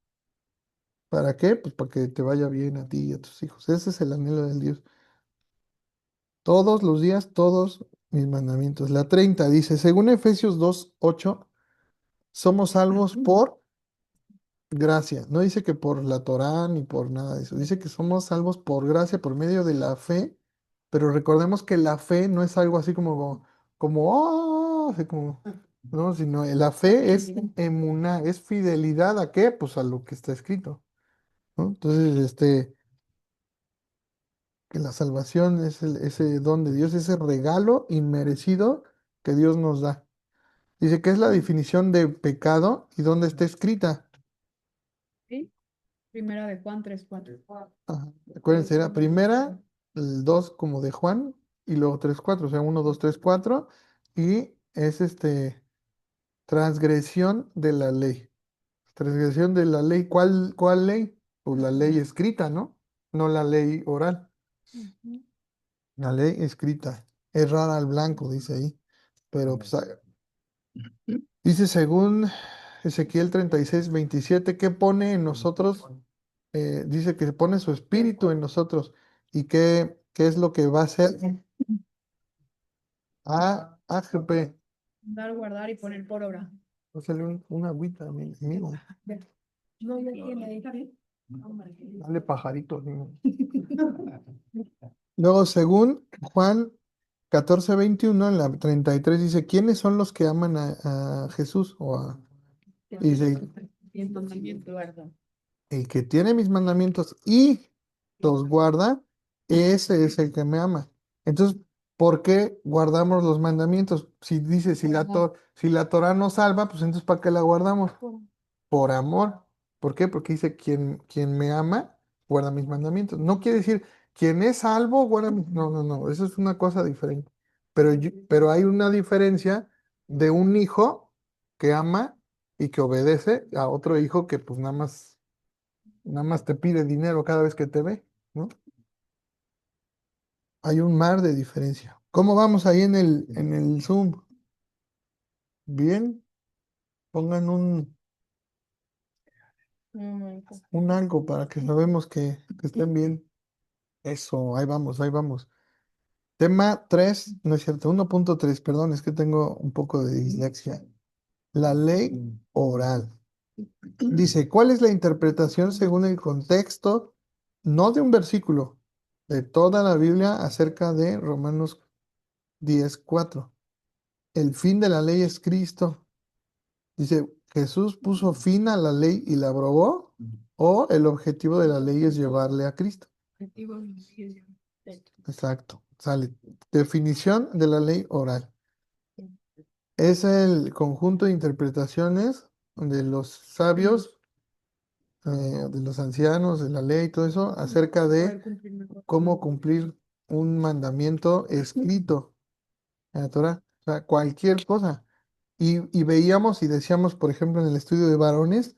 ¿Para qué? Pues para que te vaya bien a ti y a tus hijos. Ese es el anhelo de Dios. Todos los días, todos mis mandamientos. La 30 dice, según Efesios 2:8, somos salvos por gracia. No dice que por la Torá ni por nada de eso. Dice que somos salvos por gracia, por medio de la fe. Pero recordemos que la fe no es algo así así como, no, sino la fe es emuná, es fidelidad a qué, pues a lo que está escrito, ¿no? Entonces, que la salvación es ese don de Dios, ese regalo inmerecido que Dios nos da. Dice que es la definición de pecado y dónde está escrita. ¿Sí? Primera de Juan 3:4. Ajá. Acuérdense, era primera, el 2 como de Juan, y luego 3:4, o sea, 1, 2, 3, 4, y es transgresión de la ley. Transgresión de la ley. ¿Cuál ley? Pues la ley escrita, ¿no? No la ley oral. Ujú. La ley escrita. Es rara al blanco, dice ahí. Pero pues, dice según Ezequiel 36:27, ¿qué pone en nosotros? Dice que pone su espíritu en nosotros. ¿Y qué es lo que va a hacer? AGP. Dar, guardar y poner por obra. Pásale una agüita, amigo. No, ya tiene, ¿está bien? Dale pajaritos, amigo. Luego, según Juan 14:21, en la 33 dice, ¿quiénes son los que aman a Jesús? Dice, Y el mandamiento, ¿verdad? el que tiene mis mandamientos y los guarda, ese es el que me ama. Entonces, ¿por qué guardamos los mandamientos? Si dice, si la Torah nos salva, pues entonces ¿para qué la guardamos? Por amor. ¿Por qué? Porque dice, quien me ama, guarda mis mandamientos. No quiere decir, quien es salvo, guarda mis... No, no, no, eso es una cosa diferente. Pero hay una diferencia de un hijo que ama y que obedece a otro hijo que pues nada más te pide dinero cada vez que te ve, ¿no? Hay un mar de diferencia. ¿Cómo vamos ahí en el Zoom? Bien, pongan un algo para que sabemos que estén bien. Eso, ahí vamos, ahí vamos. Tema 3, no es cierto, 1.3, perdón, es que tengo un poco de dislexia. La ley oral. Dice, ¿cuál es la interpretación según el contexto, no de un versículo, de toda la Biblia acerca de Romanos 10:4? El fin de la ley es Cristo. Dice, ¿Jesús puso fin a la ley y la abrogó? ¿O el objetivo de la ley es llevarle a Cristo? Objetivo de los 10 ya. Exacto. Sale. Definición de la ley oral. Es el conjunto de interpretaciones de los sabios, de los ancianos, de la ley, todo eso, acerca de Poder cumplir mejor. cómo cumplir un mandamiento escrito en la Torah. O sea, cualquier cosa. Y veíamos y decíamos, por ejemplo, en el estudio de varones,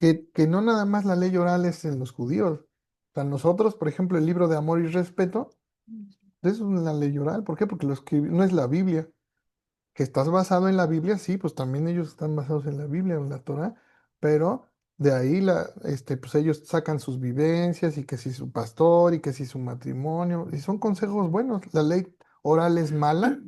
que no nada más la ley oral es en los judíos. O sea, nosotros, por ejemplo, el libro de amor y respeto, eso es una ley oral. ¿Por qué? Porque no es la Biblia. Que estás basado en la Biblia, sí, pues también ellos están basados en la Biblia, en la Torah, pero de ahí pues ellos sacan sus vivencias y que si su pastor y que si su matrimonio, y son consejos buenos. ¿La ley oral es mala?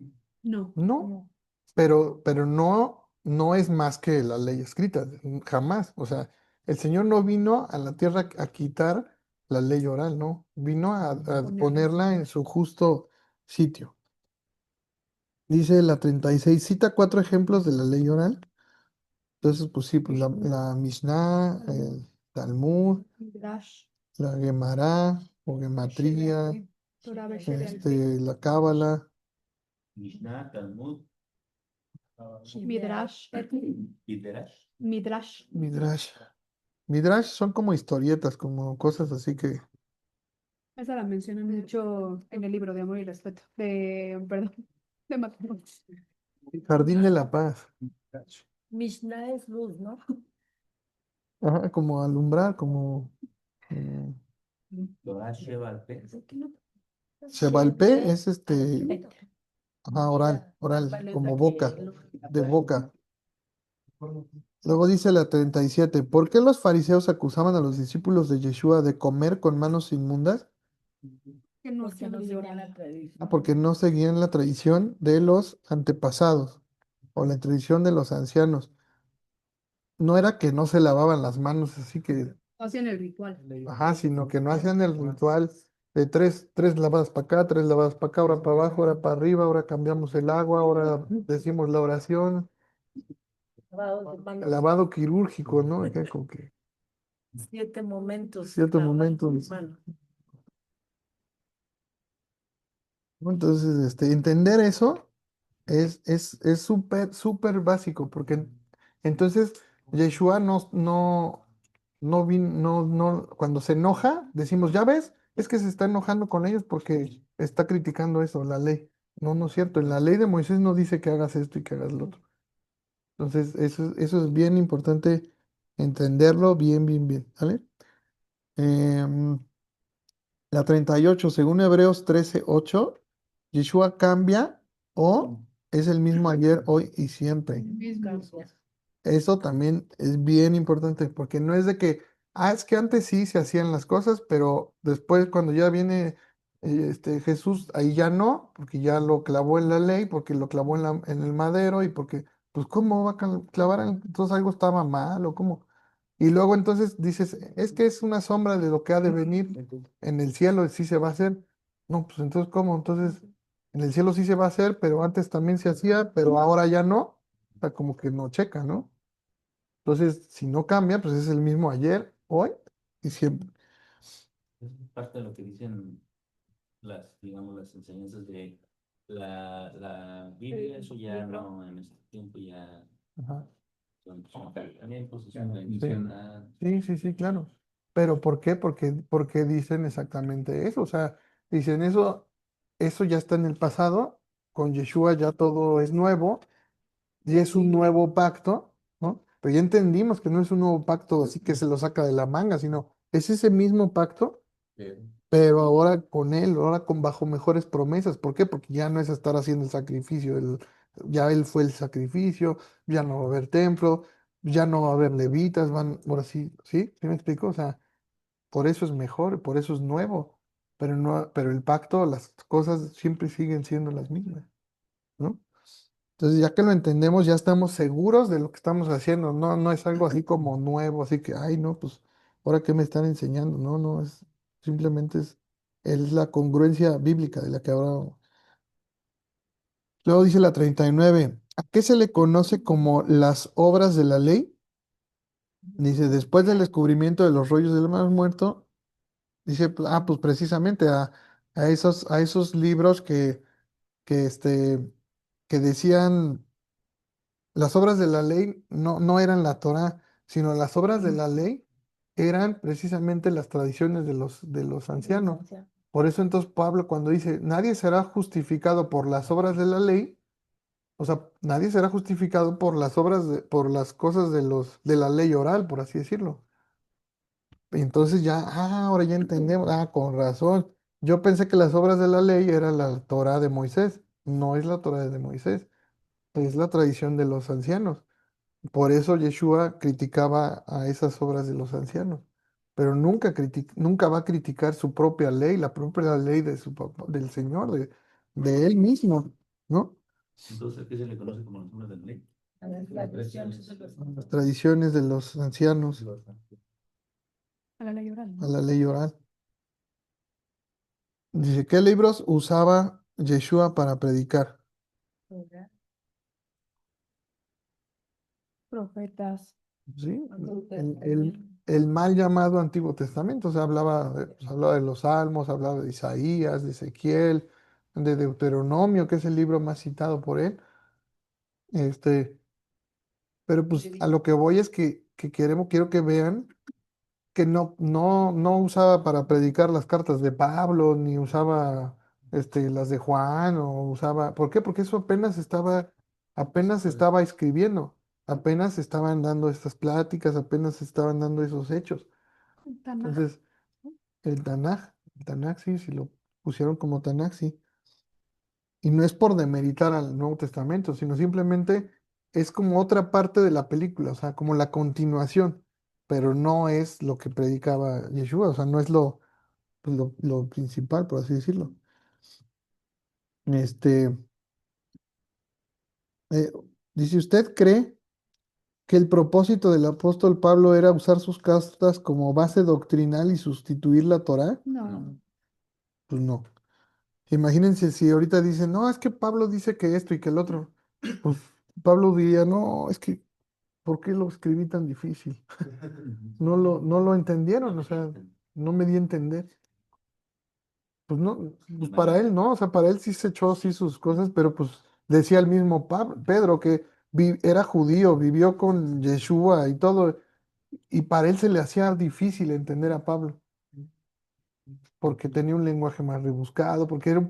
No. No, pero no es más que la ley escrita, jamás. O sea, el Señor no vino a la tierra a quitar la ley oral, no, vino a ponerla en su justo sitio. Dice la 36 cita cuatro ejemplos de la ley oral. Entonces, pues sí, pues la Mishnah, el Talmud, Midrash, la Gemara o Gematría, Torah Beshebealpe, la Cábala, Mishnah, Talmud, Midrash, Midrash. Midrash. Midrash. Midrash son como historietas, como cosas así que... Esa la mencionan mucho en el libro de Amor y Respeto. Perdón, de Matemáticas. Jardín de la Paz. Mishnah es luz, ¿no? Ajá, como alumbrar, como... eh, Torah Shebalpe. Shebalpé es ajá, oral, como boca, de boca. Luego dice la 37, ¿por qué los fariseos acusaban a los discípulos de Yeshua de comer con manos inmundas? Que no Porque sea no ley seguían oral. la tradición. Ah, porque no seguían la tradición de los antepasados o la tradición de los ancianos. No era que no se lavaban las manos, así que, No hacían el ritual. ajá, sino que no hacían el ritual de tres lavadas para acá, tres lavadas para acá, ahora para abajo, ahora para arriba, ahora cambiamos el agua, ahora decimos la oración, Lavado de manos. lavado quirúrgico, ¿no? Acá como que 7 momentos. cierto lavado momento. de manos. ¿No? Entonces, entender eso es súper, súper básico, porque entonces Yeshua cuando se enoja, decimos, ya ves, es que se está enojando con ellos porque está criticando eso, la ley. No, no es cierto, en la ley de Moisés no dice que hagas esto y que hagas lo otro. Entonces, eso es bien importante entenderlo bien, bien, bien, ¿vale? Em, la 38 según Hebreos 13:8, Yeshua cambia o es el mismo ayer, hoy y siempre. Mismo. Eso también es bien importante porque no es de que, es que antes sí se hacían las cosas, pero después cuando ya viene Jesús, ahí ya no, porque ya lo clavó en la ley, porque lo clavó en el madero y porque, pues, ¿cómo va a clavar? Entonces algo estaba mal o cómo. Y luego entonces dices, es que es una sombra de lo que ha de venir en el cielo, sí se va a hacer. No, pues entonces, ¿cómo? Entonces, en el cielo sí se va a hacer, pero antes también se hacía, pero ahora ya no. O sea, como que no checa, ¿no? Entonces, si no cambia, pues es el mismo ayer, hoy y siempre. Es parte de lo que dicen digamos, las enseñanzas de la Biblia, eso ya no, en este tiempo ya Ajá. son pensamientos, es una Sí. identidad. Sí, sí, sí, claro. ¿Pero por qué? Porque dicen exactamente eso. O sea, dicen eso ya está en el pasado, con Yeshua ya todo es nuevo y es un nuevo pacto, ¿no? Pero ya entendimos que no es un nuevo pacto así que se lo saca de la manga, sino es ese mismo pacto, pero ahora con él, ahora con bajo mejores promesas. ¿Por qué? Porque ya no es estar haciendo el sacrificio, ya él fue el sacrificio, ya no va a haber templo, ya no va a haber levitas, ahora sí, ¿sí? ¿Sí me explico? O sea, por eso es mejor, por eso es nuevo, pero no, pero el pacto, las cosas siempre siguen siendo las mismas, ¿no? Entonces, ya que lo entendemos, ya estamos seguros de lo que estamos haciendo. No, no es algo así como nuevo, así que, ay, no, pues, ¿ahora qué me están enseñando? No, no, simplemente es la congruencia bíblica de la que hablábamos. Luego dice la 39, ¿A qué se le conoce como las obras de la ley? Dice, después del descubrimiento de los rollos del mar muerto, dice, pues precisamente a esos libros que, este, que decían, las obras de la ley no eran la Torá, sino las obras de la ley eran precisamente las tradiciones de los ancianos. Por eso entonces Pablo cuando dice, nadie será justificado por las obras de la ley, o sea, nadie será justificado por las obras por las cosas de la ley oral, por así decirlo. Entonces ya, ahora ya entendemos, con razón. Yo pensé que las obras de la ley era la Torá de Moisés. No es la Torá de Moisés, es la tradición de los ancianos. Por eso Yeshua criticaba a esas obras de los ancianos, pero nunca va a criticar su propia ley, la propia ley de su del Señor, de él mismo, ¿no? Entonces, ¿a qué se le conoce como los hombres de la ley? A las tradiciones. Las tradiciones de los ancianos, A la ley oral, a ¿no? la ley oral. Dice, ¿qué libros usaba Yeshua para predicar? Profetas. ¿Sí? Antiguo El mal llamado Antiguo Testamento, o sea, hablaba de los Salmos, hablaba de Isaías, de Ezequiel, de Deuteronomio, que es el libro más citado por él. Este, pero pues a lo que voy es que quiero que vean que no usaba para predicar las cartas de Pablo, ni usaba las de Juan, o usaba, ¿por qué? Porque eso apenas estaba escribiendo, apenas estaban dando estas pláticas, apenas estaban dando esos hechos. Tanaj. Entonces, el Tanaj sí, si lo pusieron como Tanaj, sí. Y no es por demeritar al Nuevo Testamento, sino simplemente es como otra parte de la película, o sea, como la continuación, pero no es lo que predicaba Yeshua, o sea, no es lo principal, por así decirlo. Este, eh, Dice, ¿usted cree que el propósito del apóstol Pablo era usar sus cartas como base doctrinal y sustituir la Torá? No, Pues no. Imagínense si ahorita dicen, no, es que Pablo dice que esto y que el otro. Pues Pablo diría, no, es que, ¿por qué lo escribí tan difícil? No lo entendieron, o sea, no me di a entender. Pues no, pues para él no, o sea, para él sí se echó así sus cosas, pero pues decía el mismo Pedro que era judío, vivió con Yeshua y todo, y para él se le hacía difícil entender a Pablo, porque tenía un lenguaje más rebuscado, porque era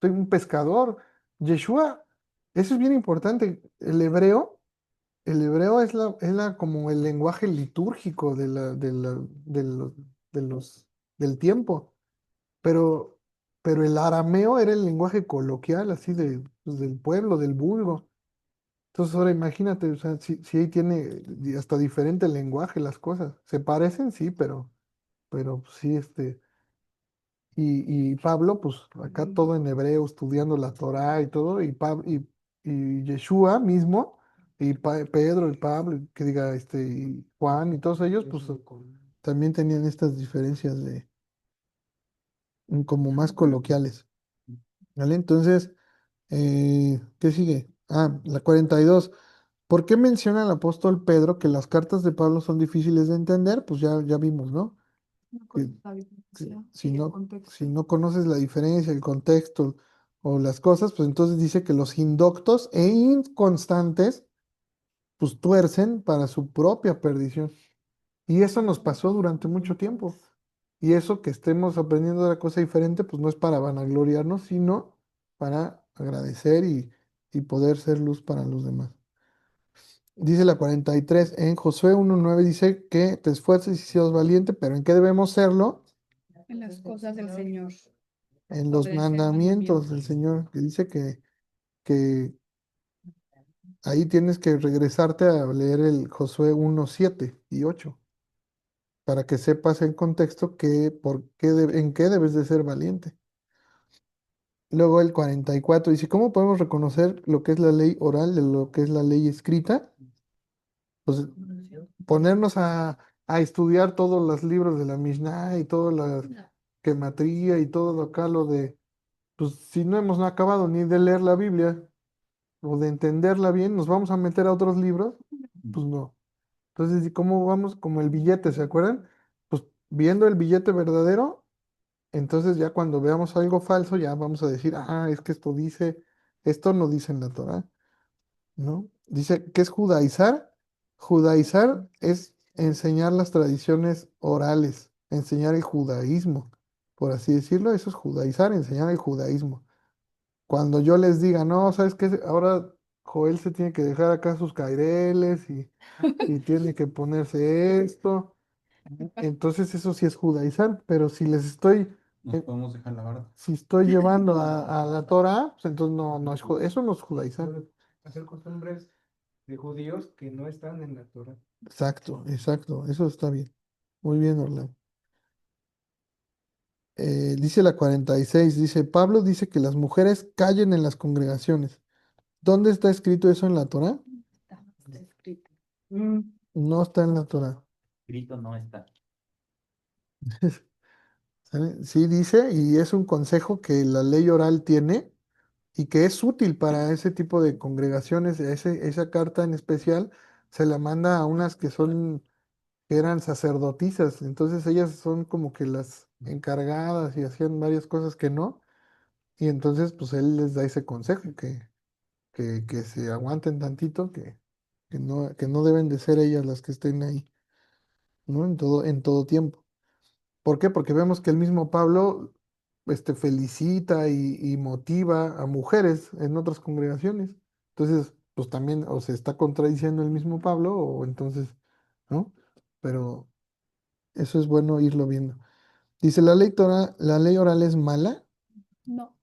un pescador. Yeshua, eso es bien importante. El hebreo es como el lenguaje litúrgico de los, del tiempo, pero, pero el arameo era el lenguaje coloquial, así pues, del pueblo, del vulgo. Entonces ahora imagínate, o sea, si ahí tiene hasta diferente lenguaje las cosas. Se parecen, sí, pero sí, y Pablo, pues acá todo en hebreo, estudiando la Torá y todo, y Yeshua mismo, y Pedro y Pablo, y que diga, y Juan y todos ellos, pues también tenían estas diferencias como más coloquiales, ¿vale? Entonces, ¿qué sigue? La 42. ¿Por qué menciona el apóstol Pedro que las cartas de Pablo son difíciles de entender? Pues ya vimos, ¿no? no Que, con la diferencia si y el no, contexto. si no conoces la diferencia, el contexto o las cosas, pues entonces dice que los indoctos e inconstantes, pues tuercen para su propia perdición. Y eso nos pasó durante mucho tiempo. Y eso que estemos aprendiendo de la cosa diferente, pues no es para vanagloriarnos, sino para agradecer y poder ser luz para los demás. Dice la 43 en Josué 1:9 dice que te esfuerces y seas valiente, pero ¿en qué debemos serlo? En las cosas del Señor. En los Obedecer mandamientos del Señor, que dice que ahí tienes que regresarte a leer el Josué 1:7 y 8 para que sepas el contexto en qué debes de ser valiente. Luego el 44 dice, ¿cómo podemos reconocer lo que es la ley oral de lo que es la ley escrita? Pues ponernos a estudiar todos los libros de la Mishnah y toda la gematría y todo acá lo de, pues si no hemos acabado ni de leer la Biblia, o de entenderla bien, nos vamos a meter a otros libros, pues no. Entonces, ¿y cómo vamos? Como el billete, ¿se acuerdan? Pues viendo el billete verdadero, entonces ya cuando veamos algo falso, ya vamos a decir, ah, es que esto dice, esto no dice en la Torah, ¿no? Dice que es judaizar. Judaizar es enseñar las tradiciones orales, enseñar el judaísmo, por así decirlo, eso es judaizar, enseñar el judaísmo. Cuando yo les diga, no, ¿sabes qué? Ahora Joel se tiene que dejar acá sus caireles y tiene que ponerse esto. Entonces eso sí es judaizar, pero si les estoy, Nos podemos dejar la barba. si estoy llevando a la Torah, pues entonces no es, eso no es judaizar. Hacer costumbres de judíos que no están en la Torah. Exacto, exacto, eso está bien. Muy bien, Orlando. Dice la 46, dice, Pablo dice que las mujeres callen en las congregaciones. ¿Dónde está escrito eso en la Torah? Está escrito. No está en la Torah. Escrito no está. ¿Sale? Sí dice, y es un consejo que la ley oral tiene y que es útil para ese tipo de congregaciones. Esa carta en especial se la manda a unas que eran sacerdotisas, entonces ellas son como que las encargadas y hacían varias cosas que no, y entonces pues él les da ese consejo, que se aguanten tantito, que no deben de ser ellas las que estén ahí, ¿no? En todo tiempo. ¿Por qué? Porque vemos que el mismo Pablo felicita y motiva a mujeres en otras congregaciones. Entonces, pues también o se está contradiciendo el mismo Pablo o entonces, ¿no? Pero eso es bueno irlo viendo. Dice, la ley oral es mala. No,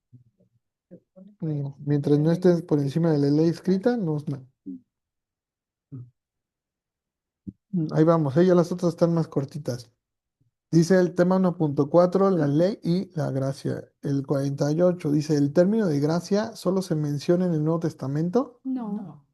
No, mientras no estés por encima de la ley escrita, no es mal. Ahí vamos, ya las otras están más cortitas. Dice el tema 1.4, la ley y la gracia. El 48 dice, el término de gracia solo se menciona en el Nuevo Testamento. no,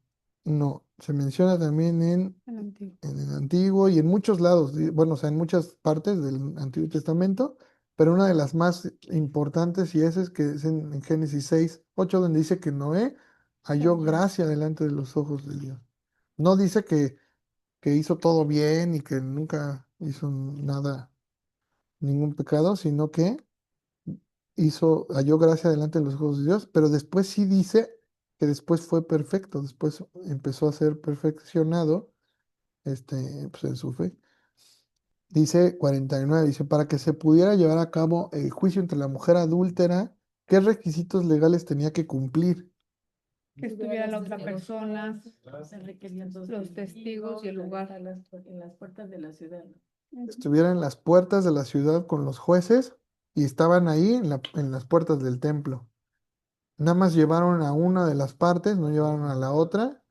No, se menciona también el antiguo. en el Antiguo y en muchos lados, bueno, o sea, en muchas partes del Antiguo Testamento, pero una de las más importantes y esa es que es en Génesis 6:8, donde dice que Noé halló gracia delante de los ojos de Dios. No dice que hizo todo bien y que nunca hizo nada, ningún pecado, sino que halló gracia delante de los ojos de Dios, pero después sí dice que después fue perfecto, después empezó a ser perfeccionado pues, en su fe. Dice 49, dice, para que se pudiera llevar a cabo el juicio entre la mujer adúltera, ¿qué requisitos legales tenía que cumplir? Que estuviera la otra Testigos. persona, Se requerían dos los testigos y el lugar. en las puertas de la ciudad. Estuviera en las puertas de la ciudad con los jueces y estaban ahí en las puertas del templo. Nada más llevaron a una de las partes, no llevaron a la otra,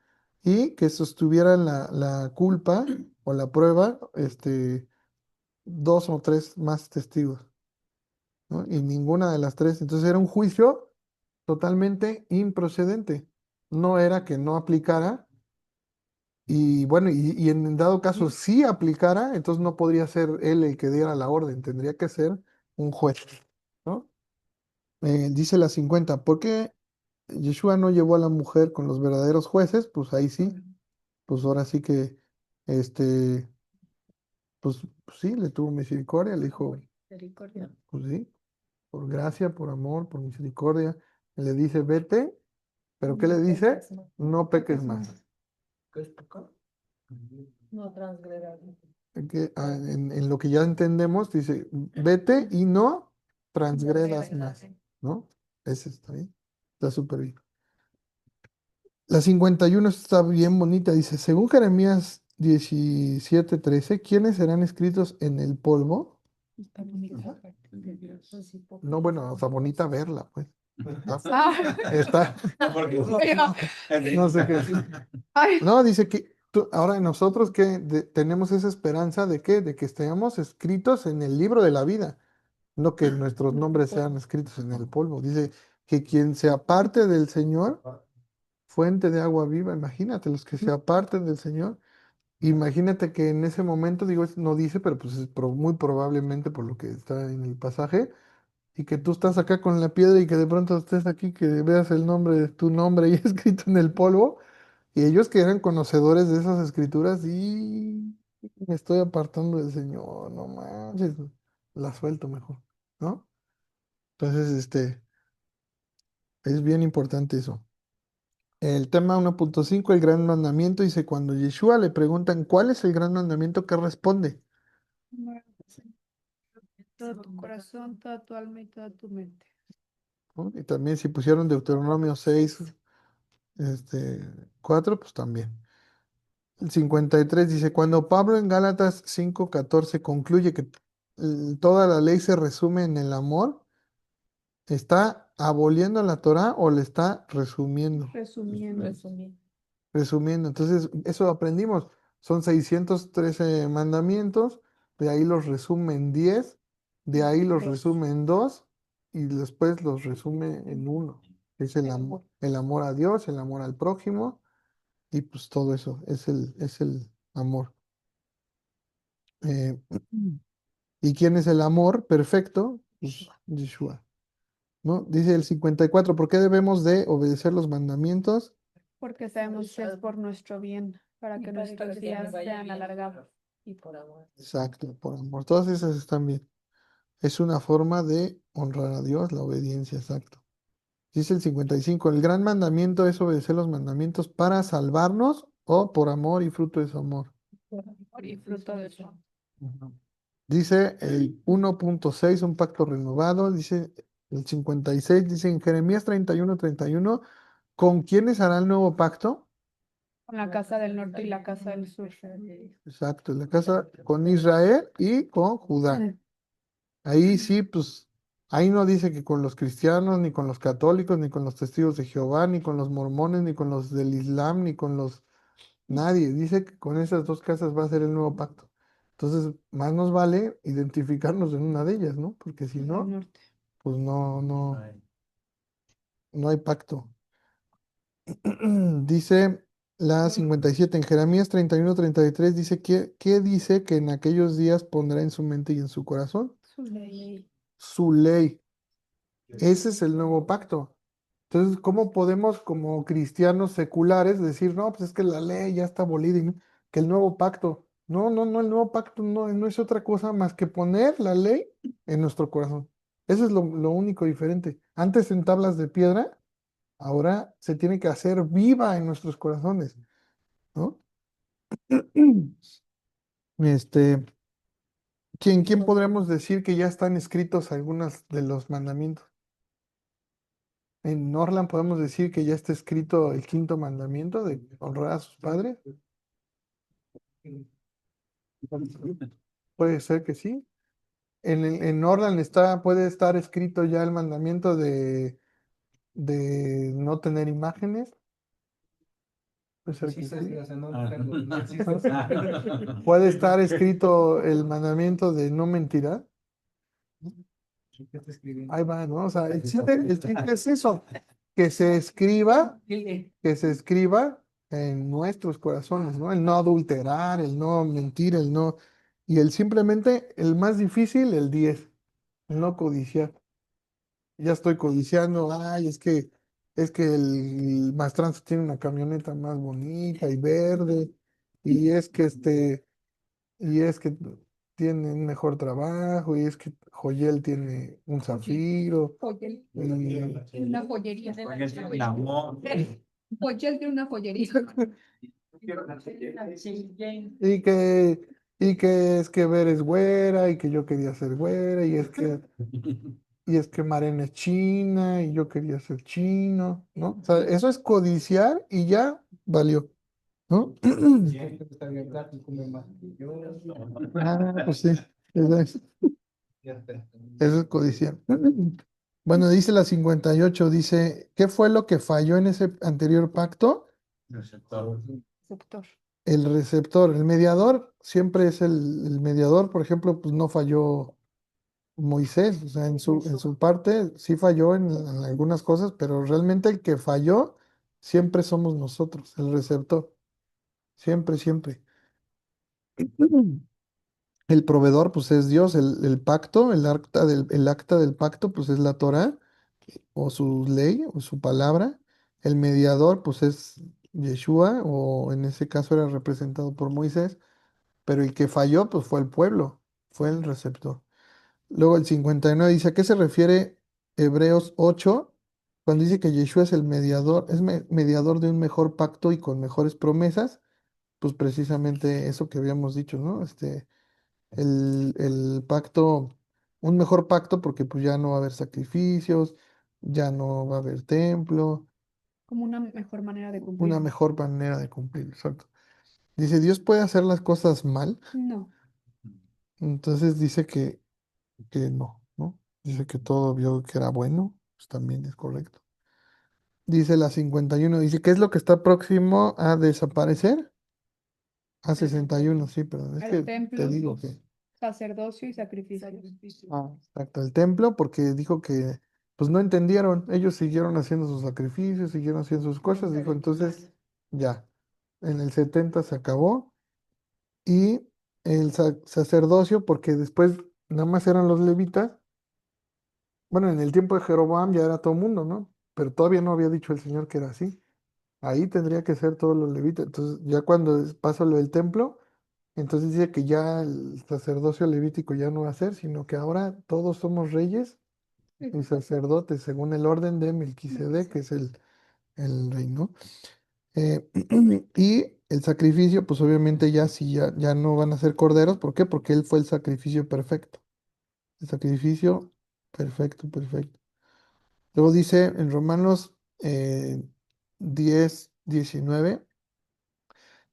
y que sostuvieran la culpa o la prueba, dos o tres más testigos, ¿no? Y ninguna de las tres. Entonces era un juicio totalmente improcedente. No era que no aplicara, y bueno, y en dado caso sí aplicara, entonces no podría ser él el que diera la orden, tendría que ser un juez, ¿no? Dice la 50, ¿por qué Yeshua no llevó a la mujer con los verdaderos jueces? Pues ahí sí, pues ahora sí que, este, pues sí, le tuvo misericordia, le dijo, Misericordia. pues sí, por gracia, por amor, por misericordia. Le dice, vete, pero ¿qué le dice? No peques más. ¿Qué es pecado? No transgredir. En lo que ya entendemos, dice, vete y no transgredas más, ¿no? Ese está bien, está súper bien. La 51 está bien bonita, dice, según Jeremías 17:13, ¿quiénes serán escritos en el polvo? Está bonita. No, bueno, o sea, bonita verla, pues. Ah, Está, pero, no sé qué. ay, No, dice que ahora nosotros que tenemos esa esperanza de qué, de que estemos escritos en el libro de la vida, no que nuestros nombres sean escritos en el polvo. Dice que quien se aparte del Señor, fuente de agua viva, imagínate, los que se aparten del Señor, imagínate que en ese momento, digo, no dice, pero pues es muy probablemente por lo que está en el pasaje, y que tú estás acá con la piedra y que de pronto estés aquí, que veas el nombre, tu nombre ahí escrito en el polvo, y ellos que eran conocedores de esas escrituras, y me estoy apartando del Señor, no manches, la suelto mejor, ¿no? Entonces, es bien importante eso. El tema 1.5, el gran mandamiento, dice, cuando Yeshua le preguntan cuál es el gran mandamiento, ¿qué responde? Todo tu corazón, toda tu alma y toda tu mente. ¿No? Y también si pusieron Deuteronomio 6, 4, pues también. El 53 dice, cuando Pablo en Gálatas 5:14 concluye que toda la ley se resume en el amor, ¿está aboliendo la Torá o le está resumiendo? Resumiendo. Resumir. Resumiendo, entonces eso aprendimos. Son 613 mandamientos, de ahí los resume en 10, de ahí los resume en 2 y después los resume en uno. Es el amor a Dios, el amor al prójimo y pues todo eso es el amor. Eh, ¿Y quién es el amor perfecto? Pues Yeshua, ¿no? Dice el 54, ¿por qué debemos de obedecer los mandamientos? Porque sabemos que es por nuestro bien, para que nuestros días sean alargados. Y por amor. Exacto, por amor. Todas esas están bien. Es una forma de honrar a Dios, la obediencia, exacto. Dice el 55, el gran mandamiento es obedecer los mandamientos para salvarnos o por amor y fruto de su amor. Por amor Y fruto de eso. Ujú. Dice el 1.6, un pacto renovado, dice el 56, dice en Jeremías 31:31, ¿con quiénes hará el nuevo pacto? Con la casa del norte y la casa del sur. Exacto, la casa con Israel y con Judá. Ahí sí, pues, ahí no dice que con los cristianos, ni con los católicos, ni con los testigos de Jehová, ni con los mormones, ni con los del Islam, ni con los... Nadie. Dice que con esas dos casas va a ser el nuevo pacto. Entonces, más nos vale identificarnos en una de ellas, ¿no? Porque si Del no, norte. pues no hay pacto. Dice la 57 en Jeremías 31:33 dice ¿qué dice que en aquellos días pondrá en su mente y en su corazón? Su ley. Su ley. Ese es el nuevo pacto. Entonces, ¿cómo podemos como cristianos seculares decir, no, pues es que la ley ya está abolida y que el nuevo pacto? No, no, no, el nuevo pacto no es otra cosa más que poner la ley en nuestro corazón. Eso es lo único diferente. Antes en tablas de piedra, ahora se tiene que hacer viva en nuestros corazones, ¿no? Este, ¿quién podríamos decir que ya están escritos algunos de los mandamientos? En Norland podemos decir que ya está escrito el quinto mandamiento de honrar a sus padres. Puede ser que sí. En Norland puede estar escrito ya el mandamiento de no tener imágenes. Puede ser que sí. Puede estar escrito el mandamiento de no mentirá. Ahí va, ¿no? O sea, el chiste es eso, que se escriba, en nuestros corazones, ¿no? El no adulterar, el no mentir, el no... Y el más difícil, el 10, el no codiciar. Ya estoy codiciando, ay, es que el Mastranza tiene una camioneta más bonita y verde, y es que tiene un mejor trabajo, y es que Joyel tiene un zafiro, Joyel. y, Una joyería. Mi amor. Joyel de una joyería. y que, y que es que Ver es güera, y que yo quería ser güera, y es que Marena es china, y yo quería ser chino, ¿no? O sea, eso es codiciar y ya valió, ¿no? Ah, pues sí, eso es codiciar. Bueno, dice la 58, dice, ¿qué fue lo que falló en ese anterior pacto? Receptor. Sector. El receptor, el mediador, siempre es el mediador, por ejemplo, pues no falló Moisés, o sea, en su parte sí falló en algunas cosas, pero realmente el que falló siempre somos nosotros, el receptor, siempre, siempre. El proveedor, pues es Dios, el pacto, el acta del pacto, pues es la Torá, o su ley, o su palabra. El mediador, pues es Yeshua, o en ese caso era representado por Moisés, pero el que falló, pues fue el pueblo, fue el receptor. Luego el 59 dice, ¿a qué se refiere Hebreos 8 cuando dice que Yeshua es el mediador, es mediador de un mejor pacto y con mejores promesas? Pues precisamente eso que habíamos dicho, ¿no? El pacto, un mejor pacto porque pues ya no va a haber sacrificios, ya no va a haber templo, Como una mejor manera de una cumplirlo. mejor manera de cumplir, exacto. Dice, Dios puede hacer las cosas mal, No. entonces dice que no, ¿no? Dice que todo vio que era bueno, pues también es correcto. Dice la 51 dice, ¿qué es lo que está próximo a desaparecer? A 61 sí, perdón, es El que te templo, digo que... sacerdocio y sacrificio. Exacto, el templo, porque dijo que pues no entendieron, ellos siguieron haciendo sus sacrificios, siguieron haciendo sus cosas, dijo entonces ya, en el 70 se acabó y el sacerdocio, porque después nada más eran los levitas, bueno, en el tiempo de Jeroboam ya era todo mundo, ¿no? Pero todavía no había dicho el Señor que era así, ahí tendría que ser todos los levitas, entonces ya cuando pasa lo del templo, entonces dice que ya el sacerdocio levítico ya no va a ser, sino que ahora todos somos reyes y sacerdotes según el orden de Melquisedec, que es el rey, ¿no? Eh, y el sacrificio, pues obviamente ya sí, ya no van a ser corderos. ¿Por qué? Porque él fue el sacrificio perfecto. El sacrificio perfecto, perfecto. Luego dice en Romanos 10:19,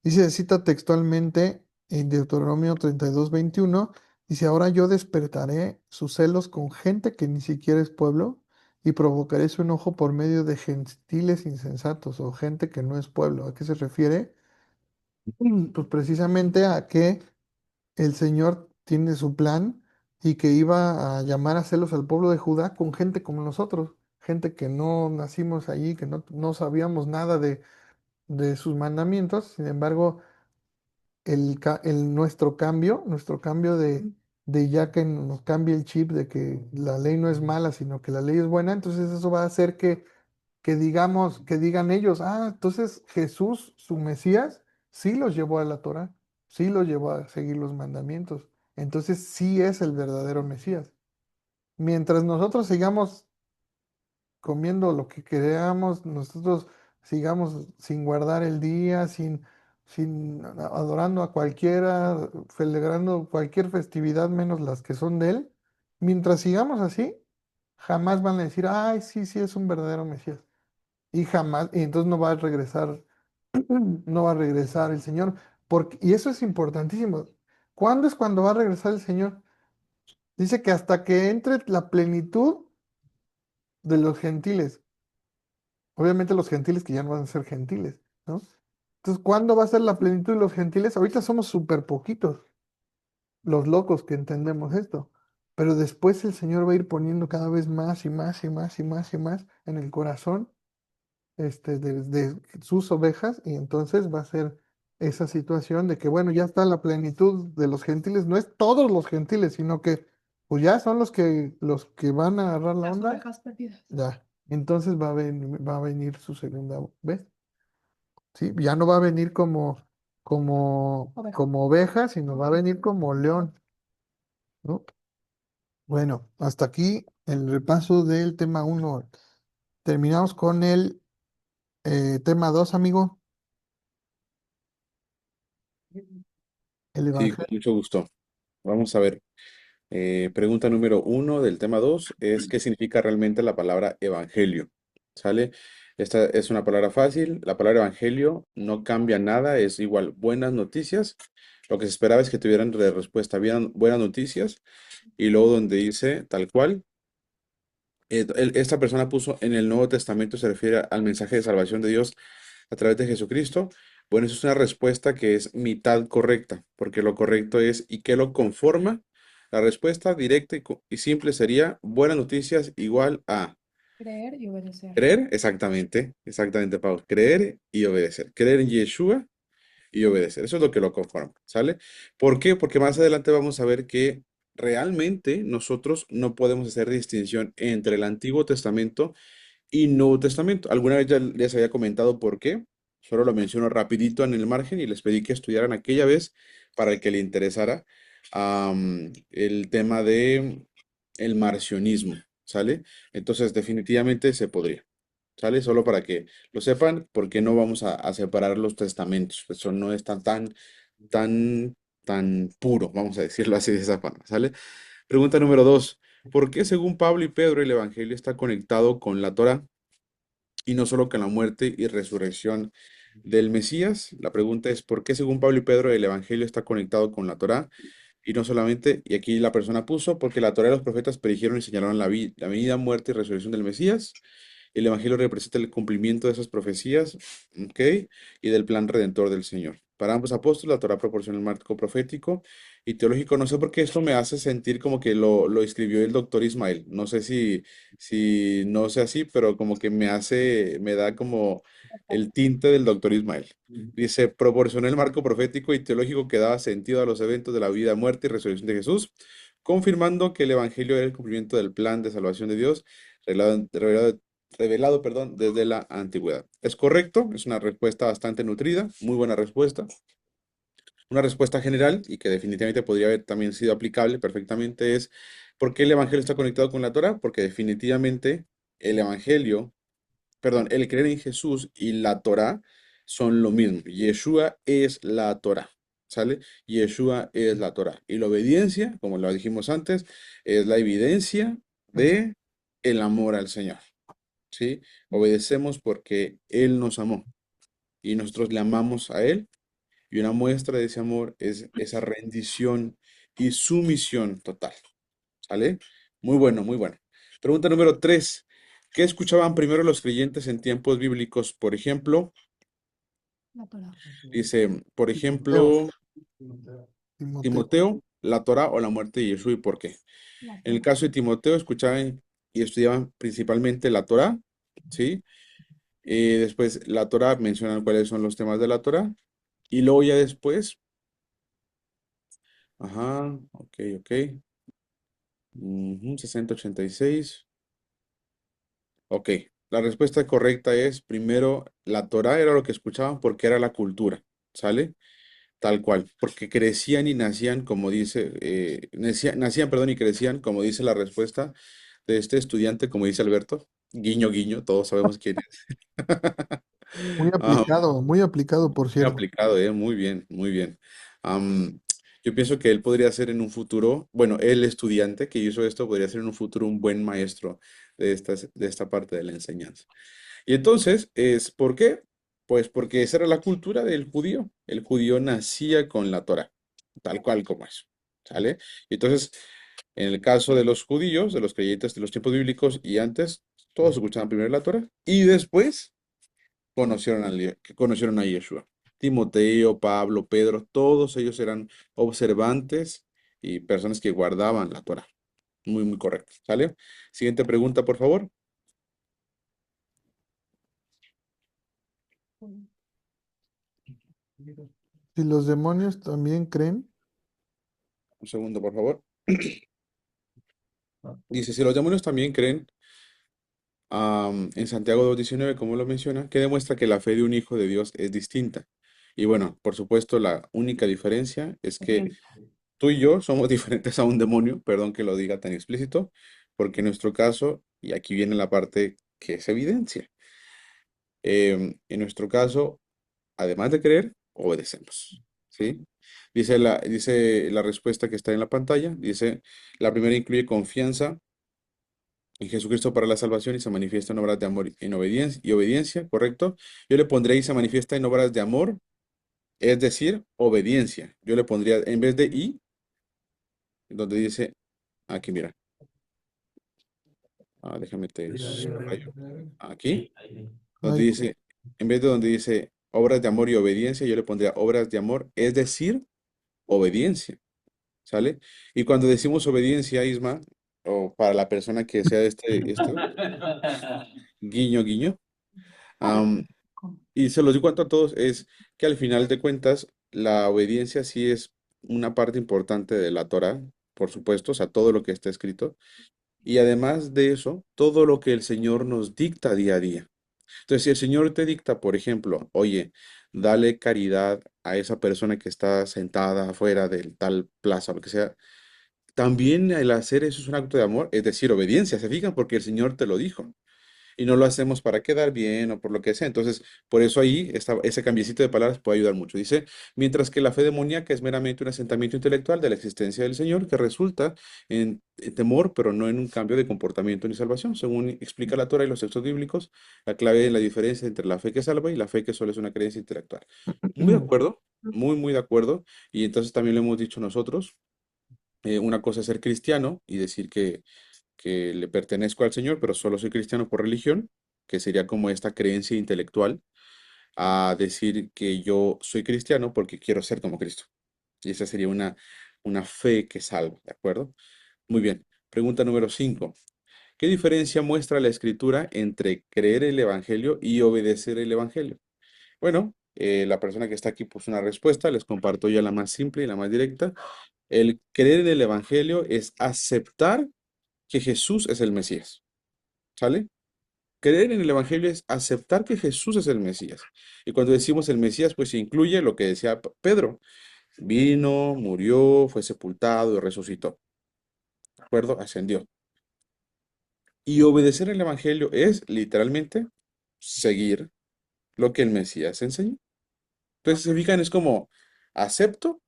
dice, cita textualmente en Deuteronomio 32:21, dice, ahora yo despertaré sus celos con gente que ni siquiera es pueblo y provocaré su enojo por medio de gentiles insensatos o gente que no es pueblo. ¿A qué se refiere? Pues precisamente a que el Señor tiene su plan y que iba a llamar a celos al pueblo de Judá con gente como nosotros, gente que no nacimos allí, que no sabíamos nada de sus mandamientos. Sin embargo, nuestro cambio de ya que nos cambie el chip de que la ley no es mala, sino que la ley es buena, entonces eso va a hacer que digamos, que digan ellos, entonces Jesús, su Mesías, sí los llevó a la Torá, sí los llevó a seguir los mandamientos, entonces sí es el verdadero Mesías. Mientras nosotros sigamos comiendo lo que queramos, nosotros sigamos sin guardar el día, sin adorando a cualquiera, celebrando cualquier festividad menos las que son de Él, mientras sigamos así, jamás van a decir, ay, sí, sí, es un verdadero Mesías. Y jamás, y entonces no va a regresar, no va a regresar el Señor. Y eso es importantísimo. ¿Cuándo es cuando va a regresar el Señor? Dice que hasta que entre la plenitud de los gentiles. Obviamente los gentiles que ya no van a ser gentiles, ¿no? Entonces, ¿cuándo va a ser la plenitud de los gentiles? Ahorita somos súper poquitos los locos que entendemos esto, pero después el Señor va a ir poniendo cada vez más y más y más y más y más en el corazón de sus ovejas y entonces va a ser esa situación de que, bueno, ya está la plenitud de los gentiles, no es todos los gentiles, sino que pues ya son los que van a agarrar la Las onda, ovejas perdidas. ya. Entonces va a venir su segunda vez. ¿Sí? Ya no va a venir Oveja. como oveja, sino va a venir como león, ¿no? Bueno, hasta aquí el repaso del tema uno. Terminamos con el tema 2, amigo, el Sí, con evangelio. mucho gusto. Vamos a ver. Pregunta número 1 del tema 2 es ¿qué significa realmente la palabra evangelio? ¿Sale? Esta es una palabra fácil. La palabra evangelio no cambia nada, es igual buenas noticias. Lo que se esperaba es que tuvieran de respuesta buenas noticias y luego donde dice tal cual. Esta persona puso en el Nuevo Testamento se refiere al mensaje de salvación de Dios a través de Jesucristo. Bueno, eso es una respuesta que es mitad correcta, porque lo correcto es ¿y qué lo conforma? La respuesta directa y simple sería buenas noticias igual a Creer y obedecer. creer, exactamente, exactamente, Pau, creer y obedecer. Creer en Yeshua y obedecer. Eso es lo que lo conforma, ¿sale? ¿Por qué? Porque más adelante vamos a ver que realmente nosotros no podemos hacer distinción entre el Antiguo Testamento y Nuevo Testamento. Alguna vez ya les había comentado por qué, solo lo menciono rapidito en el margen y les pedí que estudiaran aquella vez para el que le interesara el tema de el marcionismo, ¿sale? Entonces definitivamente se podría, ¿sale? Solo para que lo sepan, porque no vamos a separar los testamentos, eso no es tan, tan puro, vamos a decirlo así de esa forma, ¿sale? Pregunta número dos. ¿Por qué según Pablo y Pedro el Evangelio está conectado con la Torá y no solo con la muerte y resurrección del Mesías? La pregunta es, ¿por qué según Pablo y Pedro el Evangelio está conectado con la Torá y no solamente, y aquí la persona puso, porque la Torá y los profetas predijeron y señalaron la venida, muerte y resurrección del Mesías? El Evangelio representa el cumplimiento de esas profecías, ¿ok? Y del plan redentor del Señor. Para ambos apóstoles, la Torá proporciona el marco profético y teológico. No sé por qué esto me hace sentir como que lo escribió el doctor Ismael. No sé si no sé así, pero como que me da como el tinte del doctor Ismael. Dice, proporcionó el marco profético y teológico que daba sentido a los eventos de la vida, muerte y resurrección de Jesús, confirmando que el Evangelio era el cumplimiento del plan de salvación de Dios revelado, perdón, desde la antigüedad. ¿Es correcto? Es una respuesta bastante nutrida, muy buena respuesta. Una respuesta general y que definitivamente podría haber también sido aplicable perfectamente es ¿por qué el Evangelio está conectado con la Torah? Porque definitivamente el Evangelio, perdón, el creer en Jesús y la Torah son lo mismo. Yeshua es la Torah, ¿sale? Yeshua es la Torah. Y la obediencia, como lo dijimos antes, es la evidencia de el amor al Señor. ¿Sí? Obedecemos porque Él nos amó y nosotros le amamos a Él y una muestra de ese amor es esa rendición y sumisión total, ¿sale? Muy bueno, muy bueno. Pregunta número 3. ¿Qué escuchaban primero los creyentes en tiempos bíblicos? Por ejemplo, La Torah. dice, por Timoteo, ejemplo, Timoteo. Timoteo, la Torá o la muerte de Yeshua y por qué. La En el Torah. caso de Timoteo, escuchaban y estudiaban principalmente la Torá, ¿sí? Después la Torá mencionan cuáles son los temas de la Torá. Y luego ya después, ajá, ok, ok. 6086. Ok, la respuesta correcta es, primero, la Torá era lo que escuchaban porque era la cultura, ¿sale? Tal cual, porque crecían y nacían, como dice, nacían, perdón, y crecían, como dice la respuesta de este estudiante, como dice Alberto, guiño, guiño, todos sabemos quién es. Ah, Muy aplicado, por Bien cierto. aplicado, muy bien, muy bien. Am, yo pienso que él podría ser en un futuro, bueno, el estudiante que hizo esto podría ser en un futuro un buen maestro de esta parte de la enseñanza. Y entonces, ¿por qué? Pues porque esa era la cultura del judío. El judío nacía con la Torah, tal cual como es. ¿Sale? Y entonces, en el caso de los judíos, de los creyentes de los tiempos bíblicos y antes, todos escuchaban primero la Torah y después que conocieron a Yeshua. Timoteo, Pablo, Pedro, todos ellos eran observantes y personas que guardaban la Torah. Muy, muy correcto. ¿Sale? Siguiente pregunta, por favor. Si los demonios también creen, Un segundo, por favor. Dice, si los demonios también creen, en Santiago 2:19, como lo menciona, que demuestra que la fe de un hijo de Dios es distinta. Y bueno, por supuesto, la única diferencia es que tú y yo somos diferentes a un demonio, perdón que lo diga tan explícito, porque en nuestro caso, y aquí viene la parte que es evidencia, en nuestro caso, además de creer, obedecemos, ¿sí? Dice la respuesta que está en la pantalla, dice, la primera incluye confianza en Jesucristo para la salvación y se manifiesta en obras de amor y obediencia, ¿correcto? Yo le pondría y se manifiesta en obras de amor, es decir, obediencia. Yo le pondría en vez de y, donde dice, aquí mira, déjame te subrayo. Aquí, Sí, ahí. donde ay, dice, en vez de donde dice obras de amor y obediencia, yo le pondría obras de amor, es decir, obediencia, ¿sale? Y cuando decimos obediencia, Isma, o para la persona que sea guiño, guiño, Y se los digo a todos, es que al final de cuentas, la obediencia sí es una parte importante de la Torah, por supuesto, o sea, todo lo que está escrito. Y además de eso, todo lo que el Señor nos dicta día a día. Entonces, si el Señor te dicta, por ejemplo, oye, dale caridad a esa persona que está sentada afuera del tal plaza, lo que sea, también el hacer eso es un acto de amor, es decir, obediencia, ¿se fijan? Porque el Señor te lo dijo. Y no lo hacemos para quedar bien o por lo que sea. Entonces, por eso ahí ese cambiecito de palabras puede ayudar mucho. Dice, mientras que la fe demoníaca es meramente un asentamiento intelectual de la existencia del Señor que resulta en temor, pero no en un cambio de comportamiento ni salvación. Según explica la Torah y los textos bíblicos, la clave es la diferencia entre la fe que salva y la fe que solo es una creencia intelectual. Muy de acuerdo, muy de acuerdo. Y entonces también lo hemos dicho nosotros. Una cosa es ser cristiano y decir que le pertenezco al Señor, pero solo soy cristiano por religión, que sería como esta creencia intelectual, a decir que yo soy cristiano porque quiero ser como Cristo. Y esa sería una fe que salva, ¿de acuerdo? Muy bien. Pregunta número 5. ¿Qué diferencia muestra la Escritura entre creer el Evangelio y obedecer el Evangelio? Bueno, la persona que está aquí puso una respuesta, les comparto ya la más simple y la más directa. El creer en el Evangelio es aceptar que Jesús es el Mesías. ¿Sale? Creer en el Evangelio es aceptar que Jesús es el Mesías. Y cuando decimos el Mesías, pues incluye lo que decía Pedro. Vino, murió, fue sepultado y resucitó. ¿De acuerdo? Ascendió. Y obedecer el Evangelio es literalmente seguir lo que el Mesías enseñó. Entonces, se fijan, es como acepto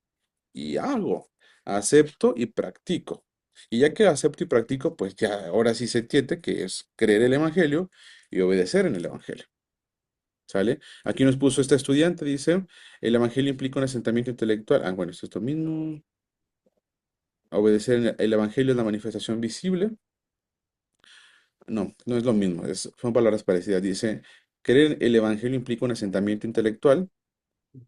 y hago. Acepto y practico. Y ya que acepto y practico, pues ya ahora sí se entiende que es creer el Evangelio y obedecer en el Evangelio. ¿Sale? Aquí nos puso esta estudiante, dice, el evangelio implica un asentamiento intelectual. Ah, bueno, esto es lo mismo. Obedecer el evangelio es la manifestación visible. No, no es lo mismo, son palabras parecidas. Dice, creer el evangelio implica un asentamiento intelectual,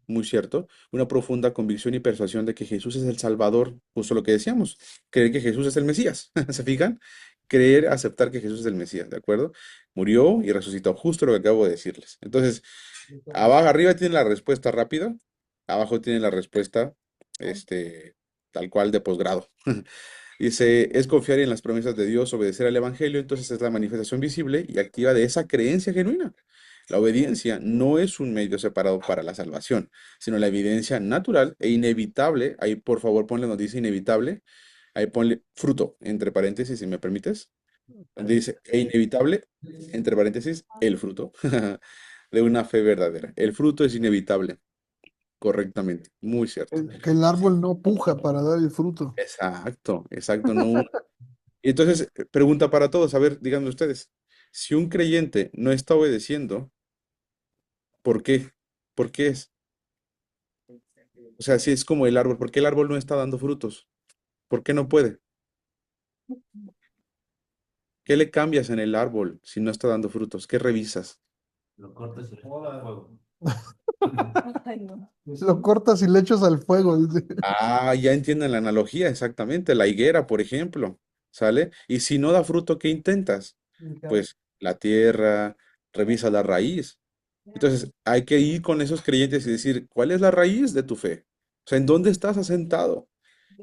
muy cierto, una profunda convicción y persuasión de que Jesús es el Salvador, justo lo que decíamos, creer que Jesús es el Mesías, ¿se fijan? Creer, aceptar que Jesús es el Mesías, ¿de acuerdo? Murió y resucitó, justo lo que acabo de decirles. Entonces, abajo, arriba tiene la respuesta rápida, abajo tiene la respuesta, tal cual de posgrado. Dice, es confiar en las promesas de Dios, obedecer al Evangelio, entonces es la manifestación visible y activa de esa creencia genuina. La obediencia no es un medio separado para la salvación, sino la evidencia natural e inevitable. Ahí, por favor, ponle donde dice inevitable. Ahí ponle fruto, entre paréntesis, si me permites. Donde dice e inevitable, entre paréntesis, el fruto de una fe verdadera. El fruto es inevitable, correctamente. Muy cierto. Que el árbol no puja para dar el fruto. Exacto, exacto. No. Y entonces, pregunta para todos, a ver, díganme ustedes, si un creyente no está obedeciendo, ¿por qué? ¿Por qué es? O sea, si es como el árbol, ¿por qué el árbol no está dando frutos? ¿Por qué no puede? ¿Qué le cambias en el árbol si no está dando frutos? ¿Qué revisas? Lo cortas y le pones fuego. Ay, no. Lo cortas y le echas al fuego, dice. Ah, ya entienden la analogía, exactamente. La higuera, por ejemplo, ¿sale? Y si no da fruto, ¿qué intentas? Pues la tierra, revisa la raíz. Entonces, hay que ir con esos creyentes y decir, ¿cuál es la raíz de tu fe? O sea, ¿en dónde estás asentado?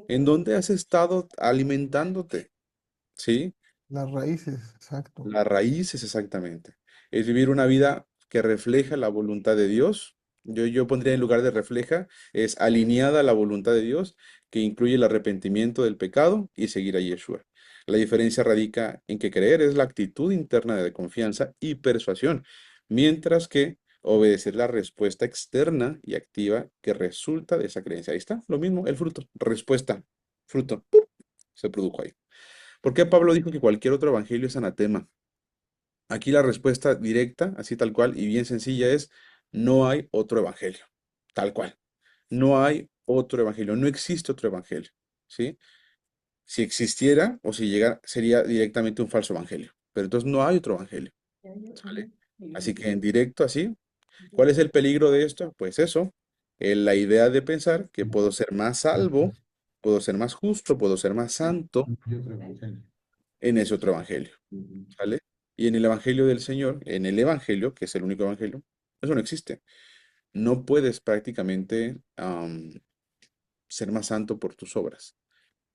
¿En dónde has estado alimentándote? ¿Sí? Las raíces, exacto. La raíz es exactamente. Es vivir una vida que refleja la voluntad de Dios. Yo pondría en lugar de refleja, es alineada a la voluntad de Dios, que incluye el arrepentimiento del pecado y seguir a Yeshua. La diferencia radica en que creer es la actitud interna de confianza y persuasión, mientras que obedecer la respuesta externa y activa que resulta de esa creencia. Ahí está, lo mismo, el fruto, respuesta, fruto, ¡pum! Se produjo ahí. ¿Por qué Pablo dijo que cualquier otro evangelio es anatema? Aquí la respuesta directa, así tal cual y bien sencilla es, no hay otro evangelio, tal cual. No hay otro evangelio, no existe otro evangelio, ¿sí? Si existiera o si llegara, sería directamente un falso evangelio, pero entonces no hay otro evangelio, ¿sale? Así que en directo, así, ¿cuál es el peligro de esto? Pues eso, la idea de pensar que puedo ser más salvo, puedo ser más justo, puedo ser más santo Y otro evangelio. en ese otro evangelio. ¿Sale? Y en el Evangelio del Señor, en el Evangelio, que es el único Evangelio, Eso no existe. No puedes prácticamente ser más santo por tus obras.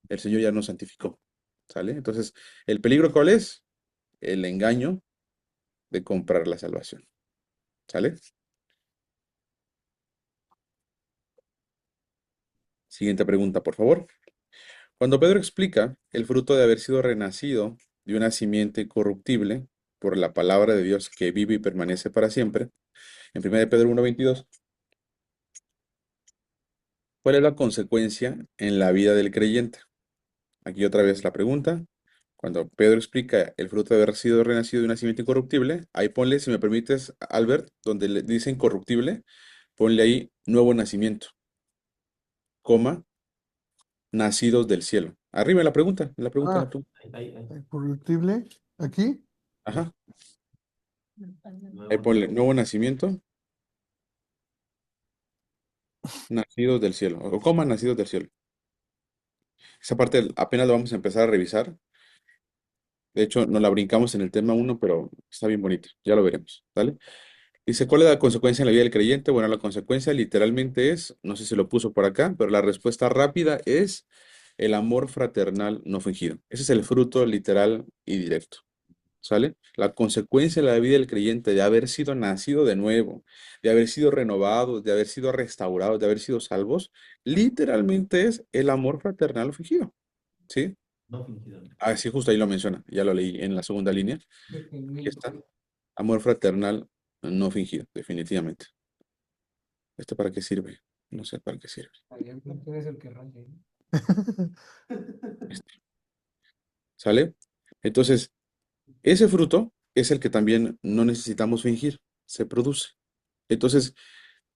El Señor ya nos santificó, ¿sale? Entonces, ¿el peligro cuál es? El engaño de comprar la salvación, ¿sale? Siguiente pregunta, por favor. Cuando Pedro explica el fruto de haber sido renacido de una simiente incorruptible por la palabra de Dios que vive y permanece para siempre, en 1 de Pedro 1:22, ¿cuál es la consecuencia en la vida del creyente? Aquí otra vez la pregunta. Cuando Pedro explica el fruto de haber sido renacido de una simiente incorruptible, ahí ponle, si me permites, Albert, donde le dice incorruptible, ponle ahí nuevo nacimiento, coma, nacidos del cielo. Arriba en la pregunta, en la pregunta, en la Ah, pregunta. incorruptible. Aquí. Ajá. Ahí Nuevo ponle nacimiento. nuevo nacimiento, nacidos del cielo, o coma, nacidos del cielo. Esa parte apenas la vamos a empezar a revisar. De hecho, nos la brincamos en el tema uno, pero está bien bonito. Ya lo veremos, ¿vale? Dice, ¿cuál es la consecuencia en la vida del creyente? Bueno, la consecuencia literalmente es, no sé si lo puso por acá, pero la respuesta rápida es el amor fraternal no fingido. Ese es el fruto literal y directo, ¿sale? La consecuencia en la vida del creyente de haber sido nacido de nuevo, de haber sido renovados, de haber sido restaurados, de haber sido salvos, literalmente es el amor fraternal no fingido, ¿sí? No fingido. Ah, sí, justo ahí lo menciona, ya lo leí en la segunda línea. Aquí está. Amor fraternal no fingido, definitivamente. ¿Esto para qué sirve? No sé para qué sirve. ¿Sale? Entonces, ese fruto es el que también no necesitamos fingir, se produce. Entonces,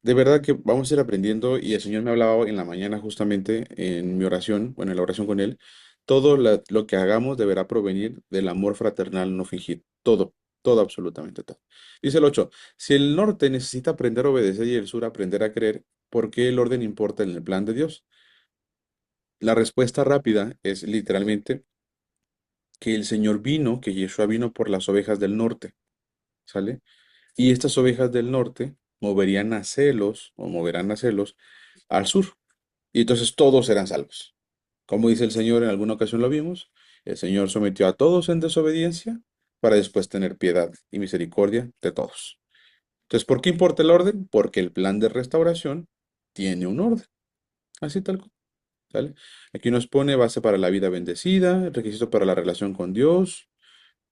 de verdad que vamos a ir aprendiendo y el Señor me hablaba en la mañana justamente en mi oración, bueno, en la oración con Él, todo lo que hagamos deberá provenir del amor fraternal no fingido. Todo, todo, absolutamente todo. Dice el 8, si el norte necesita aprender a obedecer y el sur aprender a creer, ¿por qué el orden importa en el plan de Dios? La respuesta rápida es literalmente que el Señor vino, que Yeshua vino por las ovejas del norte, ¿sale? Y estas ovejas del norte moverían a celos o moverán a celos al sur. Y entonces todos serán salvos. Como dice el Señor, en alguna ocasión lo vimos, el Señor sometió a todos en desobediencia para después tener piedad y misericordia de todos. Entonces, ¿por qué importa el orden? Porque el plan de restauración tiene un orden. Así tal cual. ¿Sale? Aquí nos pone base para la vida bendecida, requisito para la relación con Dios.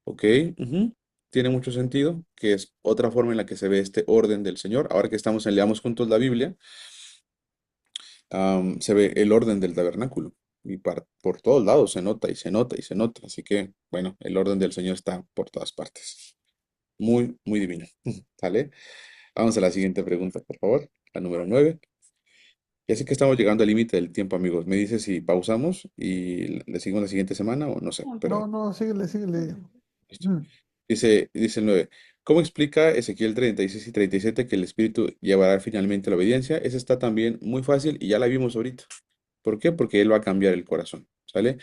Ok, ujú. Tiene mucho sentido, que es otra forma en la que se ve este orden del Señor. Ahora que estamos en Leamos Juntos la Biblia, se ve el orden del tabernáculo. Y por todos lados se nota y se nota y se nota. Así que, bueno, el orden del Señor está por todas partes. Muy, muy divino. ¿Sale? Vamos a la siguiente pregunta, por favor. La número 9. Ya sé que estamos llegando al límite del tiempo, amigos. Me dice si pausamos y le seguimos la siguiente semana o no sé, pero No, no, síguele, síguele. listo. Mm. Dice el 9. ¿Cómo explica Ezequiel 36 y 37 que el Espíritu llevará finalmente a la obediencia? Esa está también muy fácil y ya la vimos ahorita. ¿Por qué? Porque Él va a cambiar el corazón. ¿Sale?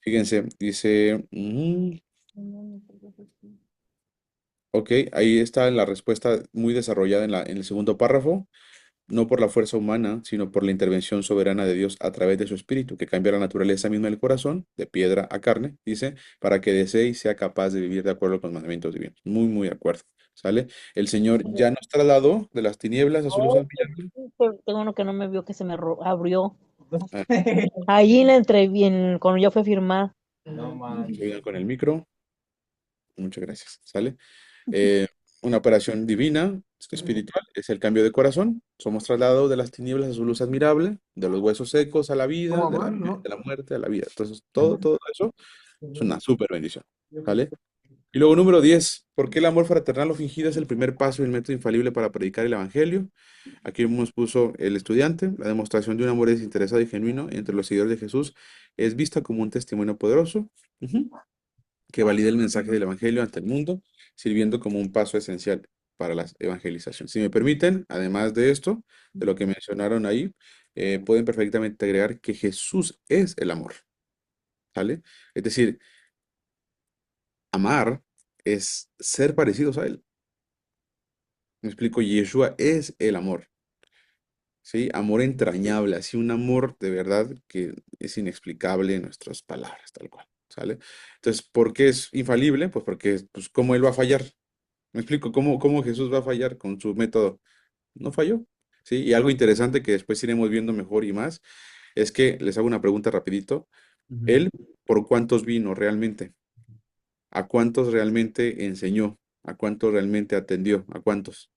Fíjense, dice, ok, ahí está la respuesta muy desarrollada en el segundo párrafo. No por la fuerza humana, sino por la intervención soberana de Dios a través de su espíritu, que cambia la naturaleza misma del corazón, de piedra a carne, dice, para que desee y sea capaz de vivir de acuerdo con los mandamientos divinos. Muy, muy de acuerdo. ¿Sale? El Señor ya nos trasladó de las tinieblas a su luz Oh, admirable. tengo uno que no me vio que se me abrió. Ah, Allí en la cuando yo fui a firmar. No ayudan con el micro. Muchas gracias. ¿Sale? Ujú. Eh, una operación divina, espiritual, es el cambio de corazón. Somos trasladados de las tinieblas a su luz admirable, de los huesos secos a la vida, ¿Cómo de va? No. de la muerte a la vida. Entonces, todo eso es una súper bendición. ¿Vale? Y luego, número 10, ¿por qué el amor fraternal o fingido es el primer paso y el método infalible para predicar el evangelio? Aquí nos puso el estudiante, la demostración de un amor desinteresado y genuino entre los seguidores de Jesús es vista como un testimonio poderoso. Ujú, que valida el mensaje del Evangelio ante el mundo, sirviendo como un paso esencial para la evangelización. Si me permiten, además de esto, de lo que mencionaron ahí, pueden perfectamente agregar que Jesús es el amor, ¿sale? Es decir, amar es ser parecidos a Él. Me explico, Yeshua es el amor, ¿sí? Amor entrañable, así un amor de verdad que es inexplicable en nuestras palabras, tal cual, ¿sale? Entonces, ¿por qué es infalible? Pues porque, pues, ¿cómo él va a fallar? Me explico, ¿cómo Jesús va a fallar con su método? No falló, ¿sí? Y algo interesante que después iremos viendo mejor y más, es que les hago una pregunta rapidito. Ujú. ¿Él por cuántos vino realmente? ¿A cuántos realmente enseñó? ¿A cuántos realmente atendió? ¿A cuántos?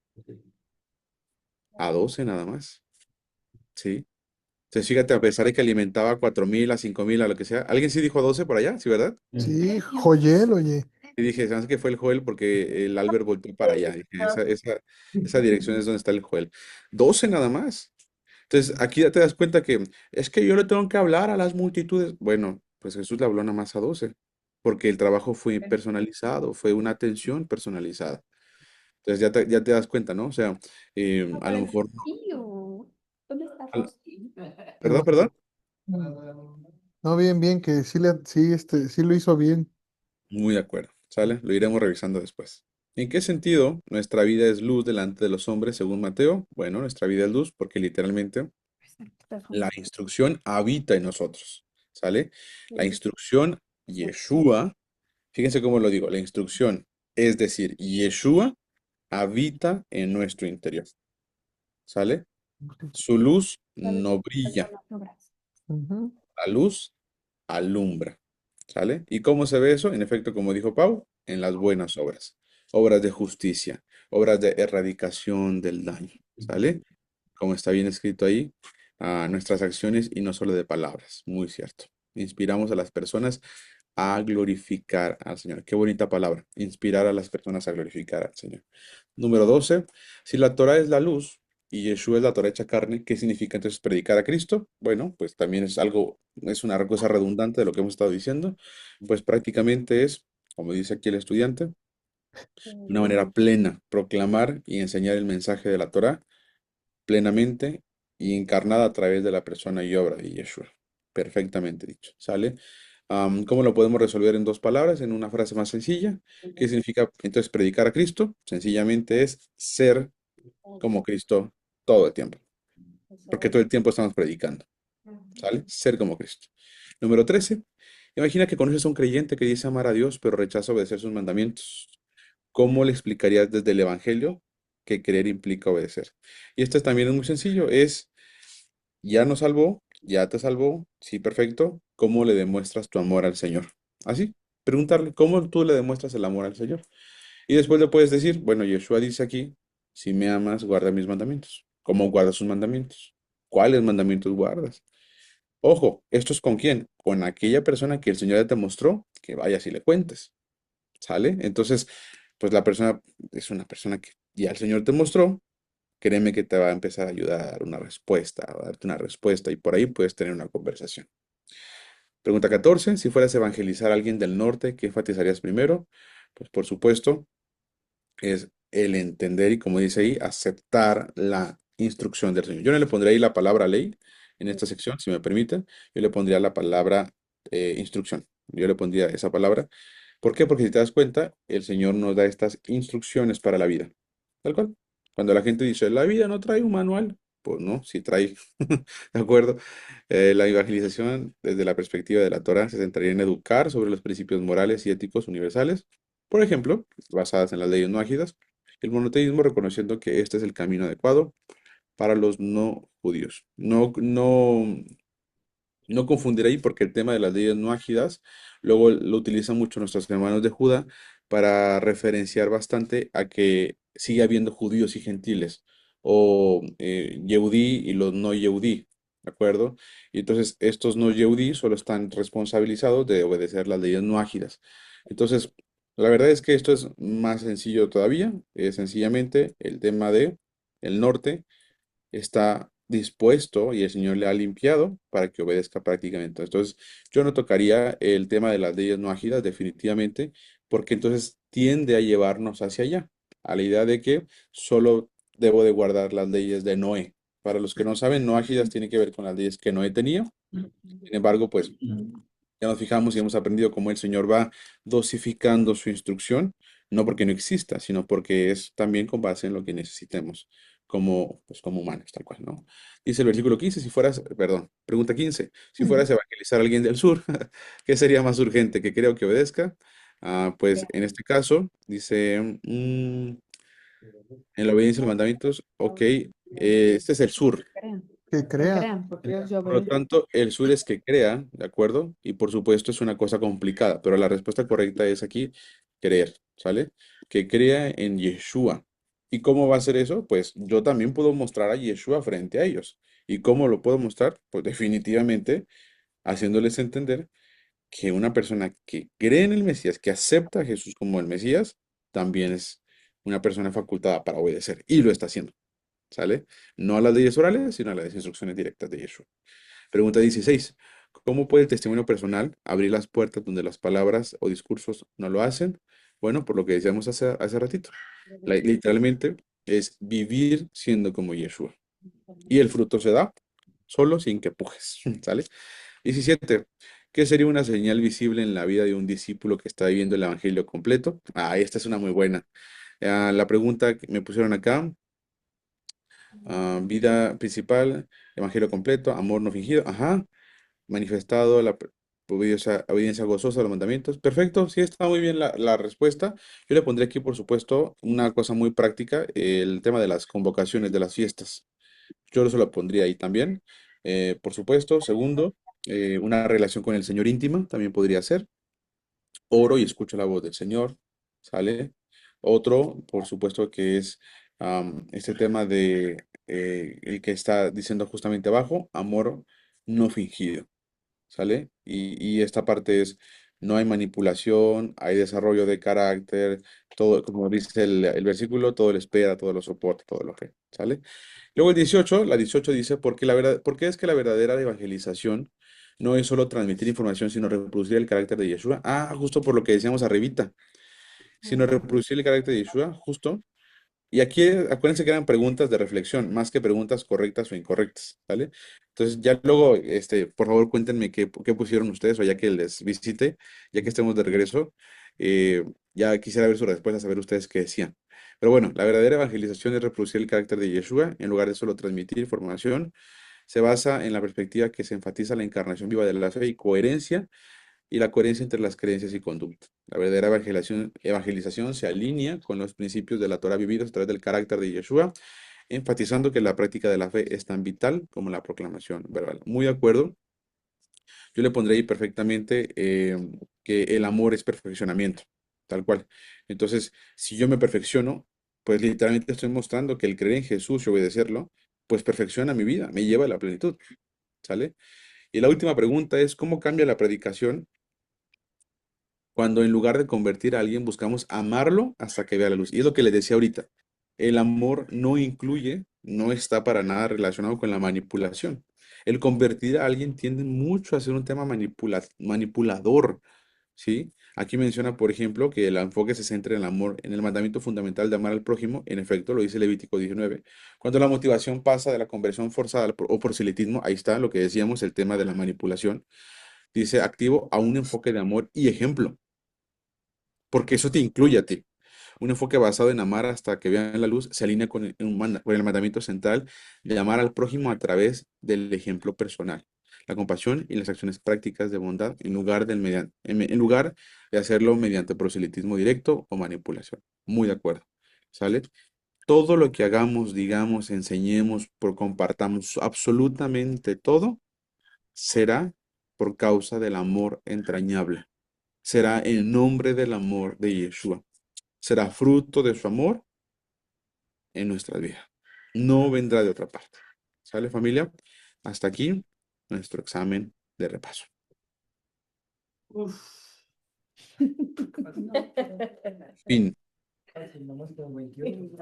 A 12 nada más, ¿sí? Entonces, fíjate, a pesar de que alimentaba a 4,000, a 5,000, a lo que sea. ¿Alguien sí dijo 12 por allá? ¿Sí, verdad? Sí, Joyel, oye. Y dije, ¿sabes qué fue el Joel? Porque el Albert volteó para allá. Dije, esa dirección es donde está el Joel. 12 nada más. Entonces, aquí ya te das cuenta que es que yo le tengo que hablar a las multitudes. Bueno, pues Jesús le habló nada más a 12, porque el trabajo fue personalizado, fue una atención personalizada. Entonces, ya te das cuenta, ¿no? O sea, a lo mejor, ¿Dónde está al- Rosy? Qué ¿perdón, bueno. perdón? No, bien, bien, que sí lo hizo bien. Muy de acuerdo, ¿sale? Lo iremos revisando después. ¿En qué sentido nuestra vida es luz delante de los hombres, según Mateo? Bueno, nuestra vida es luz porque literalmente la instrucción habita en nosotros, ¿sale? La instrucción, Yeshua, fíjense cómo lo digo, la instrucción, es decir, Yeshua habita en nuestro interior, ¿sale? Su luz no brilla, Ujú. la luz alumbra, ¿sale? ¿Y cómo se ve eso? En efecto, como dijo Pau, en las buenas obras, obras de justicia, obras de erradicación del daño, ¿sale? Como está bien escrito ahí, a nuestras acciones y no solo de palabras, muy cierto. Inspiramos a las personas a glorificar al Señor. Qué bonita palabra, inspirar a las personas a glorificar al Señor. Número 12, si la Torah es la luz y Yeshua es la Torah hecha carne, ¿qué significa entonces predicar a Cristo? Bueno, pues también es algo, es una cosa redundante de lo que hemos estado diciendo, pues prácticamente es, como dice aquí el estudiante, de una manera plena, proclamar y enseñar el mensaje de la Torah plenamente y encarnada a través de la persona y obra de Yeshua. Perfectamente dicho, ¿sale? ¿Cómo lo podemos resolver en dos palabras, en una frase más sencilla? ¿Qué significa entonces predicar a Cristo? Sencillamente es ser como Cristo todo el tiempo, porque todo el tiempo estamos predicando, ¿sale? Ser como Cristo. Número 13. Imagina que conoces a un creyente que dice amar a Dios, pero rechaza obedecer sus mandamientos. ¿Cómo le explicarías desde el Evangelio que creer implica obedecer? Y esto también es muy sencillo, es ya nos salvó, ya te salvó, sí, perfecto. ¿Cómo le demuestras tu amor al Señor? Así, preguntarle, ¿cómo tú le demuestras el amor al Señor? Y después le puedes decir, bueno, Yeshua dice aquí, si me amas, guarda mis mandamientos. ¿Cómo guardas sus mandamientos? ¿Cuáles mandamientos guardas? Ojo, ¿esto es con quién? Con aquella persona que el Señor ya te mostró, que vayas y le cuentes, ¿sale? Entonces, pues la persona es una persona que ya el Señor te mostró, créeme que te va a empezar a ayudar a dar una respuesta, a darte una respuesta y por ahí puedes tener una conversación. Pregunta 14. Si fueras a evangelizar a alguien del norte, ¿qué enfatizarías primero? Pues por supuesto es el entender y como dice ahí, aceptar la instrucción del Señor. Yo no le pondría ahí la palabra ley en esta sección, si me permiten. Yo le pondría la palabra instrucción. Yo le pondría esa palabra. ¿Por qué? Porque si te das cuenta, el Señor nos da estas instrucciones para la vida. Tal cual. Cuando la gente dice, la vida no trae un manual, pues no, sí trae. ¿De acuerdo? La evangelización, desde la perspectiva de la Torah, se centraría en educar sobre los principios morales y éticos universales, por ejemplo, basadas en las leyes no ágidas, el monoteísmo reconociendo que este es el camino adecuado para los no judíos. No confundir ahí porque el tema de las leyes no ágidas luego lo utilizan mucho nuestros hermanos de Judá para referenciar bastante a que sigue habiendo judíos y gentiles o Yehudí y los no Yehudí, ¿de acuerdo? Y entonces estos no Yehudí solo están responsabilizados de obedecer las leyes no ágidas. Entonces, la verdad es que esto es más sencillo todavía, es sencillamente el tema de el norte está dispuesto y el Señor le ha limpiado para que obedezca prácticamente. Entonces, yo no tocaría el tema de las leyes no ágidas definitivamente, porque entonces tiende a llevarnos hacia allá, a la idea de que solo debo de guardar las leyes de Noé. Para los que no saben, no ágidas tiene que ver con las leyes que Noé tenía. Sin embargo, pues ya nos fijamos y hemos aprendido cómo el Señor va dosificando su instrucción No porque no exista, sino porque es también con base en lo que necesitemos como, pues, como humanos, tal cual, ¿no? Dice el versículo 15, si fueras, perdón, pregunta 15, si fueras a evangelizar a alguien del sur, ¿qué sería más urgente, que crea o que obedezca? Pues en este caso, dice, en la obediencia a los mandamientos, ok, este es el sur. Crean, Que que crea. crean, porque ellos ya Por lo obedecen. tanto, el sur es que crea, ¿de acuerdo? Y por supuesto es una cosa complicada, pero la respuesta correcta es aquí creer, ¿sale? Que crea en Yeshua. ¿Y cómo va a ser eso? Pues yo también puedo mostrar a Yeshua frente a ellos. ¿Y cómo lo puedo mostrar? Pues definitivamente haciéndoles entender que una persona que cree en el Mesías, que acepta a Jesús como el Mesías, también es una persona facultada para obedecer y lo está haciendo, ¿sale? No a las leyes orales, sino a las instrucciones directas de Yeshua. Pregunta 16. ¿Cómo puede el testimonio personal abrir las puertas donde las palabras o discursos no lo hacen? Bueno, por lo que decíamos hace ratito. Literalmente es vivir siendo como Yeshua. Y el fruto se da solo sin que pujes, ¿sale? 17. ¿Qué sería una señal visible en la vida de un discípulo que está viviendo el evangelio completo? Esta es una muy buena. La pregunta que me pusieron acá, vida principal, evangelio completo, amor no fingido. Ajá, manifestado la obediencia gozosa a los mandamientos. Perfecto, sí está muy bien la respuesta. Yo le pondré aquí, por supuesto, una cosa muy práctica, el tema de las convocaciones de las fiestas. Yo se lo pondría ahí también. Por supuesto, segundo, una relación con el Señor íntima también podría ser. Oro y escucho la voz del Señor, ¿sale? Otro, por supuesto, que es este tema de el que está diciendo justamente abajo, amor no fingido. ¿Sale? Y esta parte es, no hay manipulación, hay desarrollo de carácter, todo, como dice el versículo, todo lo espera, todo lo soporta, todo lo que, ¿sale? Luego el 18, la 18 dice, ¿por qué es que la verdadera evangelización no es solo transmitir información, sino reproducir el carácter de Yeshua? Justo por lo que decíamos arribita, sino reproducir el carácter de Yeshua, justo. Y aquí, acuérdense que eran preguntas de reflexión, más que preguntas correctas o incorrectas, ¿vale? Entonces, ya luego, por favor, cuéntenme qué pusieron ustedes, o ya que les visite, ya que estemos de regreso, ya quisiera ver sus respuestas, saber ustedes qué decían. Pero bueno, la verdadera evangelización es reproducir el carácter de Yeshua, en lugar de solo transmitir información. Se basa en la perspectiva que se enfatiza la encarnación viva de la fe y coherencia y la coherencia entre las creencias y conducta. La verdadera evangelización se alinea con los principios de la Torah vividos a través del carácter de Yeshua, enfatizando que la práctica de la fe es tan vital como la proclamación verbal. Muy de acuerdo. Yo le pondré ahí perfectamente que el amor es perfeccionamiento, tal cual. Entonces, si yo me perfecciono, pues literalmente estoy mostrando que el creer en Jesús y obedecerlo, pues perfecciona mi vida, me lleva a la plenitud, ¿sale? Y la última pregunta es, ¿cómo cambia la predicación cuando en lugar de convertir a alguien buscamos amarlo hasta que vea la luz? Y es lo que les decía ahorita. El amor no incluye, no está para nada relacionado con la manipulación. El convertir a alguien tiende mucho a ser un tema manipulador, ¿sí? Aquí menciona, por ejemplo, que el enfoque se centra en el amor, en el mandamiento fundamental de amar al prójimo. En efecto, lo dice Levítico 19. Cuando la motivación pasa de la conversión forzada o proselitismo, ahí está lo que decíamos, el tema de la manipulación. Dice activo a un enfoque de amor y ejemplo, porque eso te incluye a ti. Un enfoque basado en amar hasta que vean la luz se alinea con el mandamiento central de amar al prójimo a través del ejemplo personal, la compasión y las acciones prácticas de bondad en lugar de hacerlo mediante proselitismo directo o manipulación. Muy de acuerdo. ¿Sale? Todo lo que hagamos, digamos, enseñemos, compartamos, absolutamente todo será por causa del amor entrañable. Será en nombre del amor de Yeshua. Será fruto de su amor en nuestra vida. No vendrá de otra parte. ¿Sale, familia? Hasta aquí nuestro examen de repaso. Fin. Casi nomás con 28.